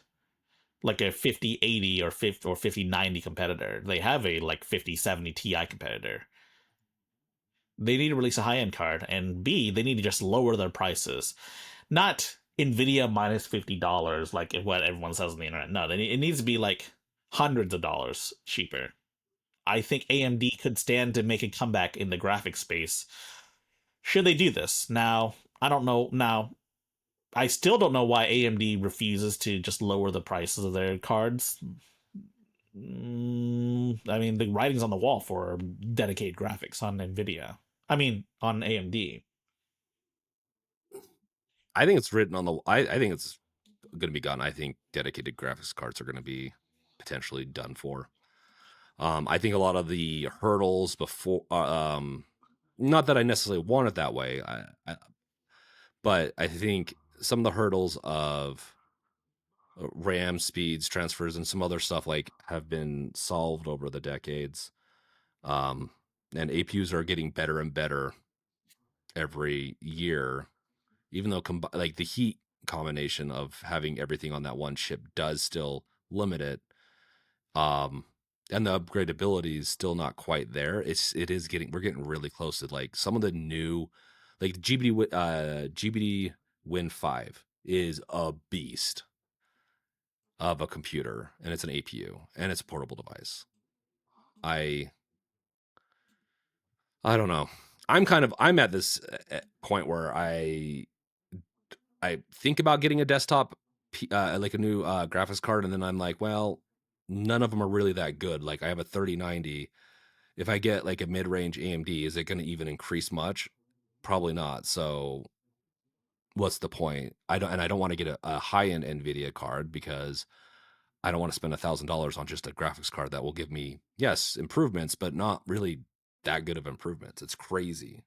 like a 5080 or 5090 competitor. They have a like 5070 Ti competitor. They need to release a high-end card, and B, they need to just lower their prices. Not Nvidia minus $50, like what everyone says on the internet. No, it needs to be like hundreds of dollars cheaper. I think AMD could stand to make a comeback in the graphics space should they do this. Now, I don't know. Now, I still don't know why AMD refuses to just lower the prices of their cards. I mean, the writing's on the wall for dedicated graphics on Nvidia. I mean, on AMD. I think it's written on the. I think it's going to be gone. I think dedicated graphics cards are going to be potentially done for. I think a lot of the hurdles before, not that I necessarily want it that way, but I think some of the hurdles of RAM speeds, transfers, and some other stuff like have been solved over the decades. And APUs are getting better and better every year, even though like the heat combination of having everything on that one chip does still limit it. And the upgradability is still not quite there. We're getting really close to like some of the new, like GBD Win 5 is a beast of a computer, and it's an APU, and it's a portable device. I don't know. I'm at this point where I think about getting a desktop, like a new graphics card, and then I'm like, well, none of them are really that good. Like I have a 3090. If I get like a mid-range AMD, is it going to even increase much? Probably not. So what's the point? I don't want to get a high-end NVIDIA card because I don't want to spend $1,000 on just a graphics card that will give me, yes, improvements, but not really that good of improvements. It's crazy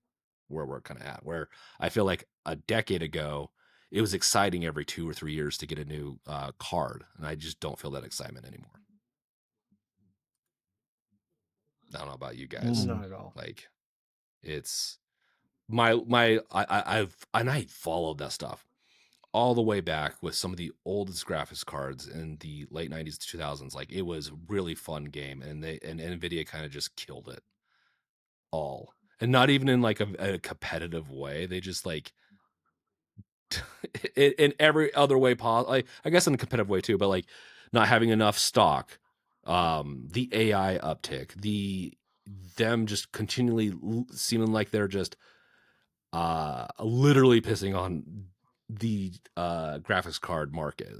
where we're kind of at, where I feel like a decade ago, it was exciting every 2 or 3 years to get a new card. And I just don't feel that excitement anymore. I don't know about you guys. Not at all. Like it's I followed that stuff all the way back with some of the oldest graphics cards in the late 90s to 2000s. Like it was a really fun game, and Nvidia kind of just killed it all, and not even in like a competitive way. They just like in every other way possible. Like, I guess in a competitive way too, but like not having enough stock, the AI uptick, them just continually seeming like they're just literally pissing on the graphics card market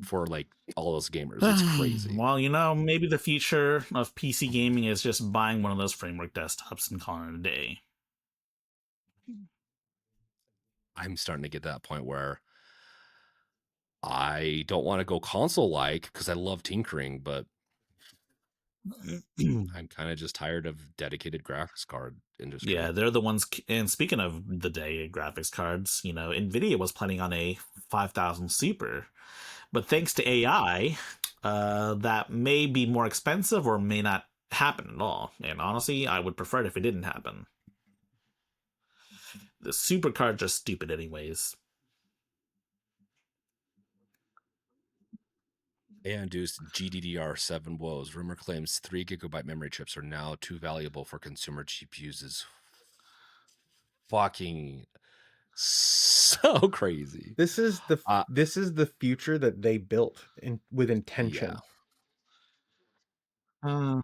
for like all those gamers. It's crazy. Well, maybe the future of PC gaming is just buying one of those framework desktops and calling it a day. I'm starting to get to that point where I don't want to go console like because I love tinkering, but I'm kind of just tired of dedicated graphics card industry. Yeah, they're the ones. And speaking of the day graphics cards, Nvidia was planning on a 5000 Super, but thanks to AI, that may be more expensive or may not happen at all. And honestly, I would prefer it if it didn't happen. The super cards are stupid anyways. AI-induced GDDR7 woes. Rumor claims 3 gigabyte memory chips are now too valuable for consumer GPUs. Is fucking so crazy. This is the future that they built with intention. Yeah.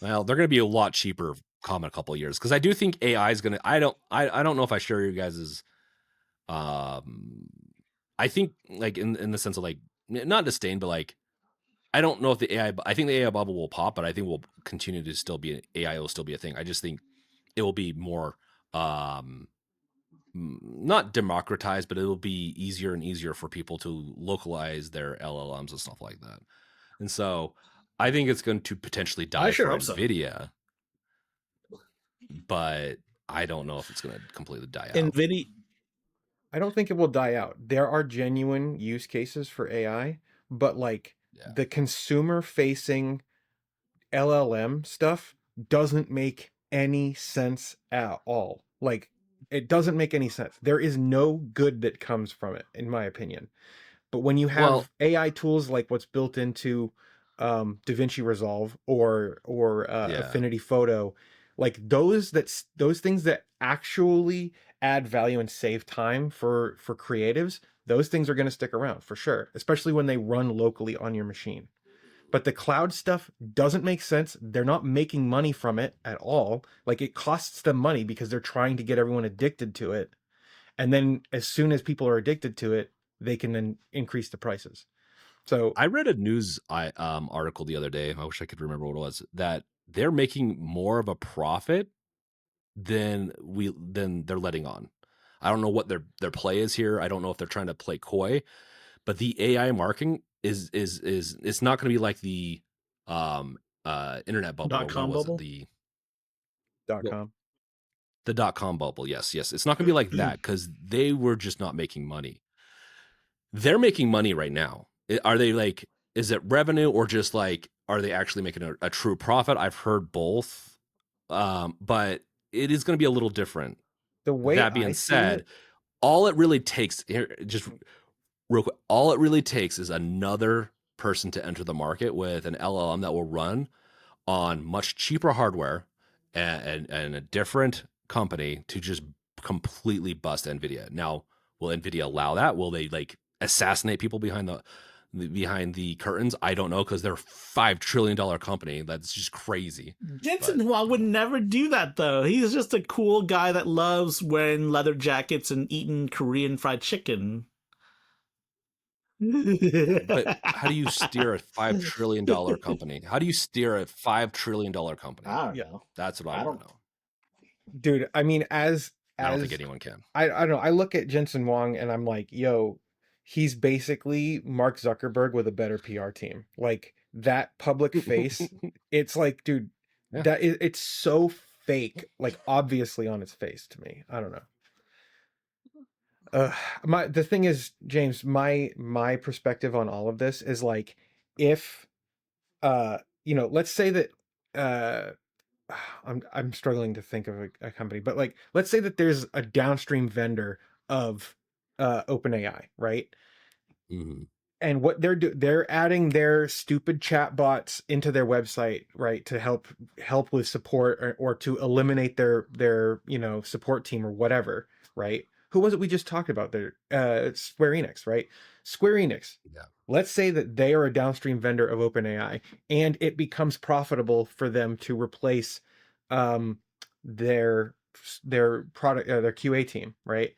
Well, they're going to be a lot cheaper come a couple of years because I do think AI is going to. I don't know if I share your guys's. I think like in the sense of like not disdain, but like I don't know if the AI. I think the AI bubble will pop, but I think we'll continue to still be AI will still be a thing. I just think it will be more not democratized, but it'll be easier and easier for people to localize their LLMs and stuff like that. And so I think it's going to potentially die for NVIDIA, but I don't know if it's going to completely die out. NVIDIA, I don't think it will die out. There are genuine use cases for AI, but like the consumer facing LLM stuff doesn't make any sense at all. Like it doesn't make any sense. There is no good that comes from it, in my opinion. But when you have AI tools like what's built into DaVinci Resolve or Affinity Photo, like those things that actually add value and save time for creatives, Those things are going to stick around for sure, especially when they run locally on your machine. But the cloud stuff doesn't make sense. They're not making money from it at all. Like, it costs them money because they're trying to get everyone addicted to it. And then as soon as people are addicted to it, they can then increase the prices. So I read a news article the other day. I wish I could remember what it was. That they're making more of a profit than they're letting on. I don't know what their play is here. I don't know if they're trying to play coy, but the AI marketing is it's not going to be like the internet bubble. Or .com what was bubble? it? .com. The .com bubble. Yes. It's not going to be like that because they were just not making money. They're making money right now. Are they like? Is it revenue or just like? Are they actually making a true profit? I've heard both, but it is going to be a little different. The way That I being see said, it, all it really takes here, just real quick, all it really takes is another person to enter the market with an LLM that will run on much cheaper hardware and a different company to just completely bust Nvidia. Now, will Nvidia allow that? Will they like assassinate people behind the curtains? I don't know, because they're $5 trillion company. That's just crazy. Jensen Huang would never do that, though. He's just a cool guy that loves wearing leather jackets and eating Korean fried chicken. But how do you steer a $5 trillion company? How do you steer a $5 trillion company? I don't Yeah. know. That's what I want to know. dude, I mean, I don't think anyone can. I don't know. I look at Jensen Huang and I'm like, yo, he's basically Mark Zuckerberg with a better PR team. Like, that public face, it's like, dude, Yeah. it's so fake, like obviously on its face to me. I don't know. The thing is, James, my perspective on all of this is like, if let's say that I'm struggling to think of a company, but like, let's say that there's a downstream vendor of OpenAI, right? Mm-hmm. And what they're adding their stupid chatbots into their website, right, to help with support, or to eliminate their support team or whatever, right? Who was it we just talked about there? Square Enix, right? Square Enix. Yeah. Let's say that they are a downstream vendor of OpenAI, and it becomes profitable for them to replace their product, their QA team, right?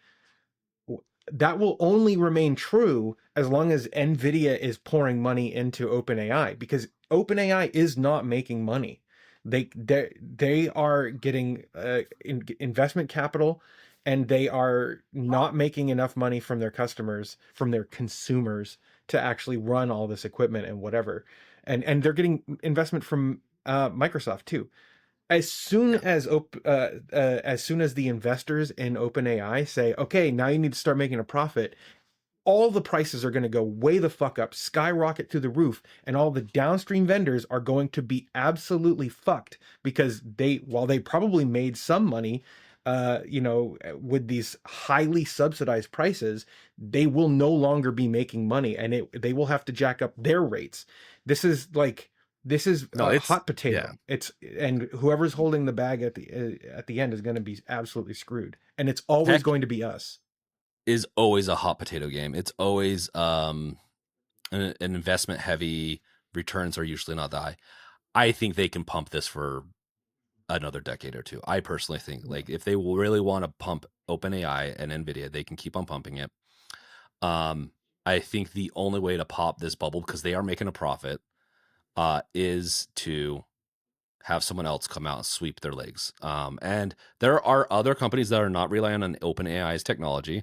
That will only remain true as long as Nvidia is pouring money into OpenAI, because OpenAI is not making money. They are getting investment capital, and they are not making enough money from their customers, from their consumers, to actually run all this equipment and whatever. And they're getting investment from Microsoft too. As soon as the investors in OpenAI say, okay, now you need to start making a profit, all the prices are going to go way the fuck up, skyrocket through the roof, and all the downstream vendors are going to be absolutely fucked, because while they probably made some money, with these highly subsidized prices, they will no longer be making money, and they will have to jack up their rates. This is a hot potato. Yeah. And whoever's holding the bag at the end is going to be absolutely screwed, and it's always going to be us. Is always a hot potato game. It's always an investment heavy. Returns are usually not that high. I think they can pump this for another decade or two. I personally think, like, if they really want to pump OpenAI and Nvidia, they can keep on pumping it. I think the only way to pop this bubble, because they are making a profit, is to have someone else come out and sweep their legs. And there are other companies that are not relying on OpenAI's technology.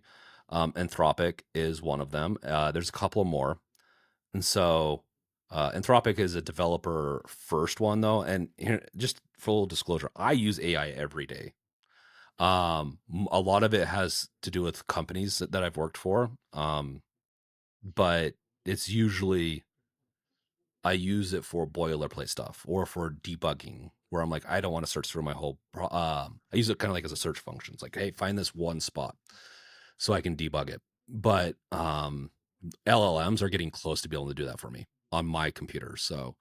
Anthropic is one of them. There's a couple more. And so Anthropic is a developer first one, though. And here, just full disclosure, I use AI every day. A lot of it has to do with companies that I've worked for. But it's usually, I use it for boilerplate stuff or for debugging, where I'm like, I don't want to search through my whole I use it kind of like as a search function. It's like, hey, find this one spot so I can debug it. But LLMs are getting close to being able to do that for me on my computer. So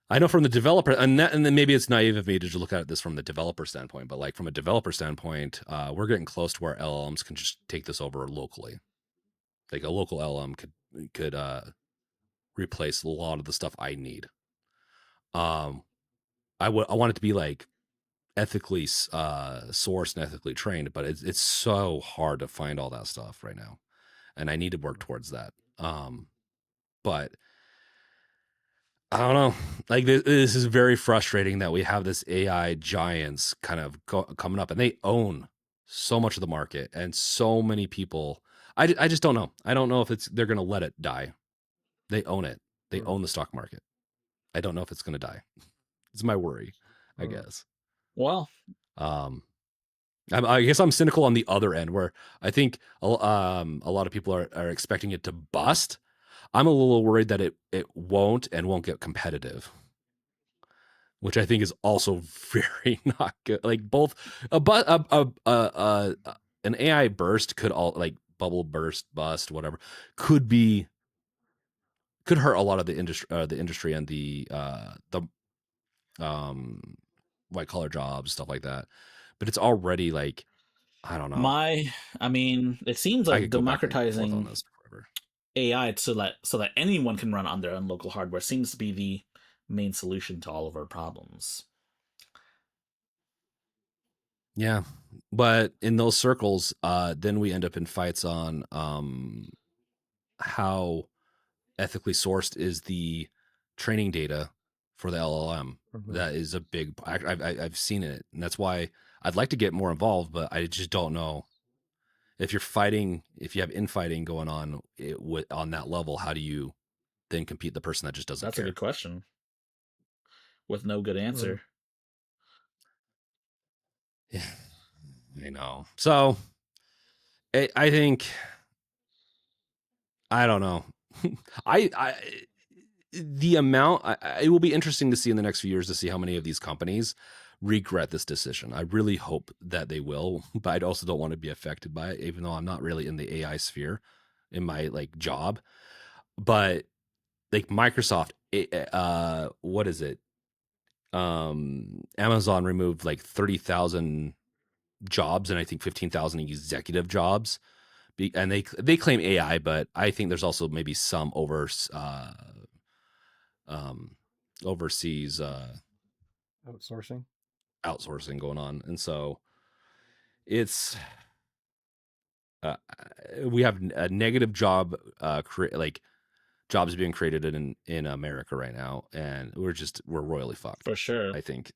I know from the developer, and then maybe it's naive of me to just look at this from the developer standpoint, but like from a developer standpoint, we're getting close to where LLMs can just take this over locally. Like a local LLM could replace a lot of the stuff I need. I want it to be like ethically sourced and ethically trained, but it's so hard to find all that stuff right now, and I need to work towards that. But I don't know. Like this is very frustrating that we have this AI giants kind of coming up, and they own so much of the market and so many people. I just don't know. I don't know if they're going to let it die. They own it. They own the stock market. I don't know if it's going to die. It's my worry, I guess. Well, I guess I'm cynical on the other end, where I think a lot of people are expecting it to bust. I'm a little worried that it won't get competitive, which I think is also very not good. Like both an AI burst could all like bubble burst, bust, whatever, could hurt a lot of the industry and the white collar jobs, stuff like that. But it's already like, I don't know. I mean, it seems I like could go back and forth on democratizing this forever. AI so that anyone can run on their own local hardware seems to be the main solution to all of our problems. Yeah, but in those circles, then we end up in fights on how ethically sourced is the training data for the LLM. That is a big. I've seen it, and that's why I'd like to get more involved, but I just don't know if you're fighting. If you have infighting going on on that level, how do you then compete the person that just doesn't That's care? a good question with no good answer. Yeah, I know. So I think I don't know. I the amount it will be interesting to see in the next few years to see how many of these companies regret this decision. I really hope that they will, but I also don't want to be affected by it, even though I'm not really in the AI sphere in my like job. But like Microsoft, what is it? Amazon removed like 30,000 jobs and I think 15,000 executive jobs. And they claim AI, but I think there's also maybe some overseas outsourcing going on, and so it's we have a negative job like jobs being created in America right now, and we're royally fucked For sure. I think.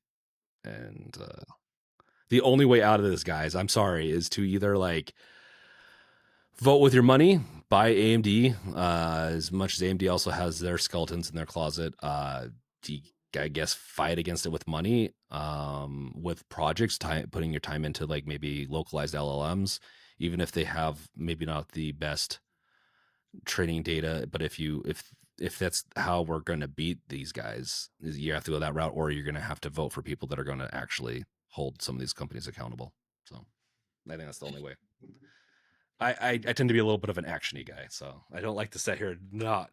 And the only way out of this, guys, I'm sorry, is to either like vote with your money, buy AMD, as much as AMD also has their skeletons in their closet. I guess fight against it with money, with projects, putting your time into like maybe localized LLMs, even if they have maybe not the best training data. But if that's how we're going to beat these guys, you have to go that route, or you're going to have to vote for people that are going to actually hold some of these companies accountable. So I think that's the only way. I tend to be a little bit of an actiony guy, so I don't like to sit here and not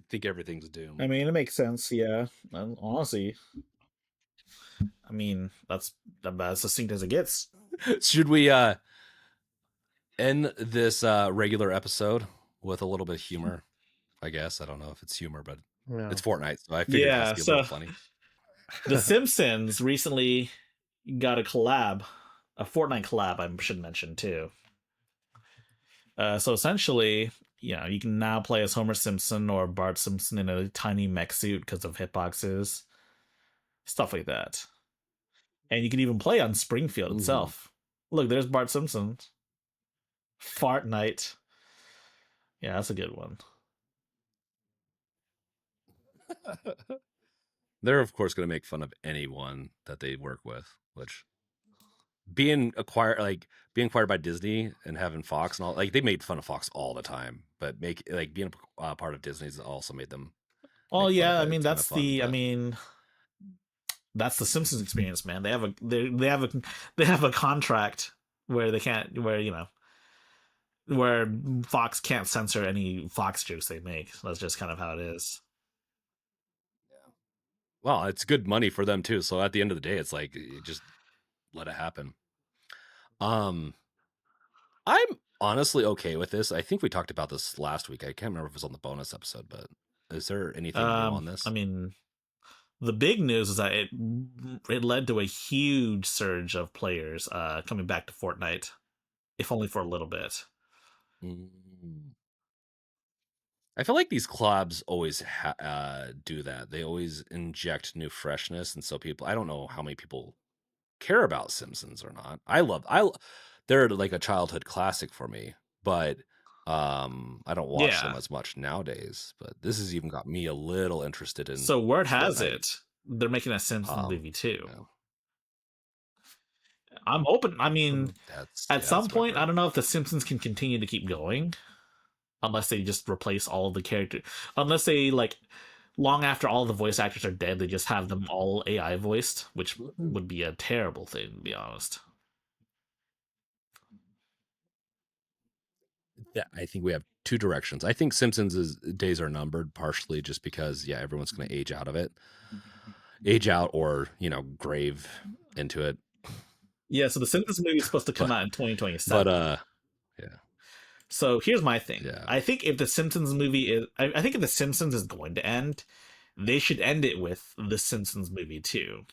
think everything's doomed. I mean, it makes sense. Yeah, honestly, I mean that's about as succinct as it gets. Should we end this regular episode with a little bit of humor? I guess I don't know if it's humor, but it's Fortnite, so I figured it has to be a little funny. The Simpsons recently got a Fortnite collab. I should mention too. So essentially, you can now play as Homer Simpson or Bart Simpson in a tiny mech suit because of hitboxes, stuff like that. And you can even play on Springfield itself. Look, there's Bart Simpson. Fortnite. Yeah, that's a good one. They're of course going to make fun of anyone that they work with, which being acquired by Disney and having Fox and all, like they made fun of Fox all the time, but being a part of Disney's also made them. Oh yeah, I mean that's that's the Simpsons experience, man. They have a contract where they can't where Fox can't censor any Fox jokes they make. That's just kind of how it is. Yeah. Well, it's good money for them too. So at the end of the day, it's like you just let it happen. I'm honestly okay with this. I think we talked about this last week. I can't remember if it was on the bonus episode, but is there anything new on this? I mean, the big news is that it led to a huge surge of players coming back to Fortnite, if only for a little bit. I feel like these collabs always do that. They always inject new freshness, and so people. I don't know how many people care about Simpsons or not. They're like a childhood classic for me, but I don't watch them Yeah. as much nowadays. But this has even got me a little interested in. So word has Fortnite. it they're making a Simpsons movie too. Yeah. I'm open. I mean, at some that's what I've point, I heard. don't know if the Simpsons can continue to keep going, unless they just replace all of the characters. Unless they like, long after all the voice actors are dead, they just have them all AI voiced, which would be a terrible thing, to be honest. Yeah, I think we have two directions. I think Simpsons' days are numbered, partially just because everyone's going to age out of it, or grave into it. Yeah, so the Simpsons movie is supposed to come out in 2027. But yeah. So here's my thing. Yeah. I think if the Simpsons movie is, I think if the Simpsons is going to end, they should end it with the Simpsons movie too.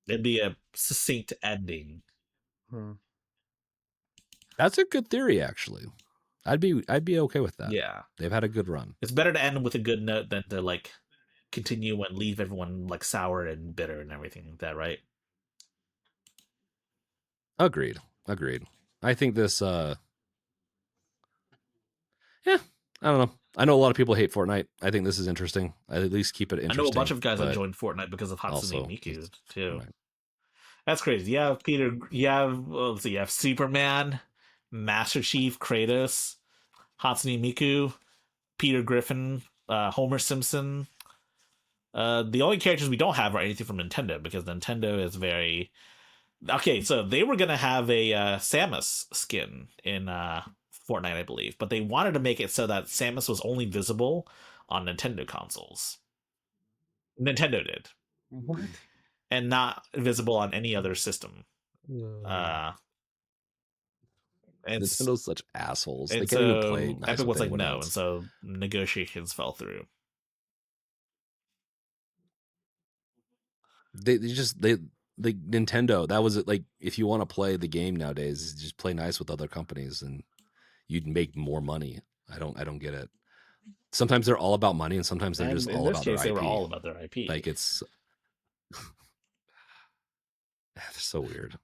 It'd be a succinct ending. That's a good theory, actually. I'd be okay with that. Yeah, they've had a good run. It's better to end with a good note than to like continue and leave everyone like sour and bitter and everything like that, right? Agreed. I think this yeah, I don't know. I know a lot of people hate Fortnite. I think this is interesting. I'd at least keep it interesting. I know a bunch of guys that joined Fortnite because of Hatsune Miku too. Fortnite. That's crazy. You have Peter. You have Superman, Master Chief, Kratos, Hatsune Miku, Peter Griffin, Homer Simpson. The only characters we don't have are anything from Nintendo because Nintendo is very okay. So they were gonna have a Samus skin in Fortnite, I believe, but they wanted to make it so that Samus was only visible on Nintendo consoles. Nintendo did. What? And not visible on any other system. Nintendo's such assholes. They And can't even so play nice Epic with was like, anyone no, else. and so negotiations fell through. They Nintendo, that was it. Like, if you want to play the game nowadays, just play nice with other companies and you'd make more money. I don't get it. Sometimes they're all about money and sometimes they're just all about their IP. They were all about their IP. Like, it's they're so weird.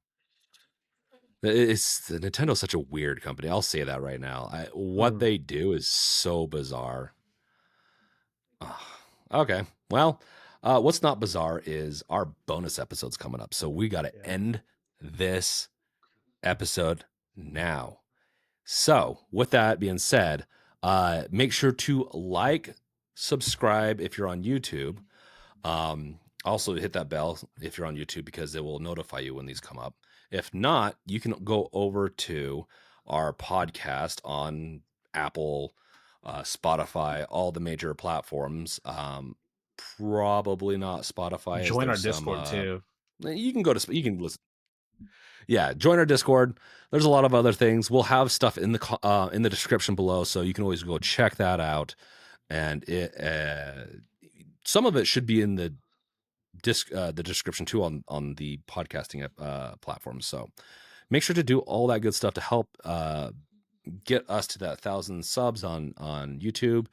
Nintendo's such a weird company. I'll say that right now. What they do is so bizarre. Okay. Well, what's not bizarre is our bonus episode's coming up. So we got to end this episode now. So with that being said, make sure to like, subscribe if you're on YouTube. Also hit that bell if you're on YouTube because it will notify you when these come up. If not, you can go over to our podcast on Apple, Spotify, all the major platforms. Probably not Spotify. Join our Discord too. You can you can listen. Yeah, join our Discord. There's a lot of other things. We'll have stuff in the description below, so you can always go check that out. And some of it should be in the description too on the podcasting platform. So make sure to do all that good stuff to help get us to that 1,000 subs on YouTube,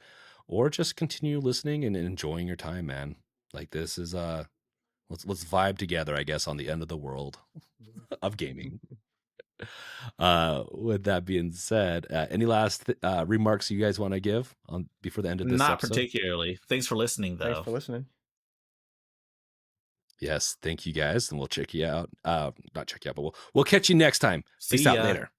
or just continue listening and enjoying your time, man. Like, this is let's vibe together, I guess, on the end of the world of gaming. With that being said, any last remarks you guys want to give on before the end of this Not episode? particularly. Thanks for listening, though. Thanks for listening. Yes, thank you guys, and we'll check you out. Not check you out, but we'll catch you next time. Peace out later.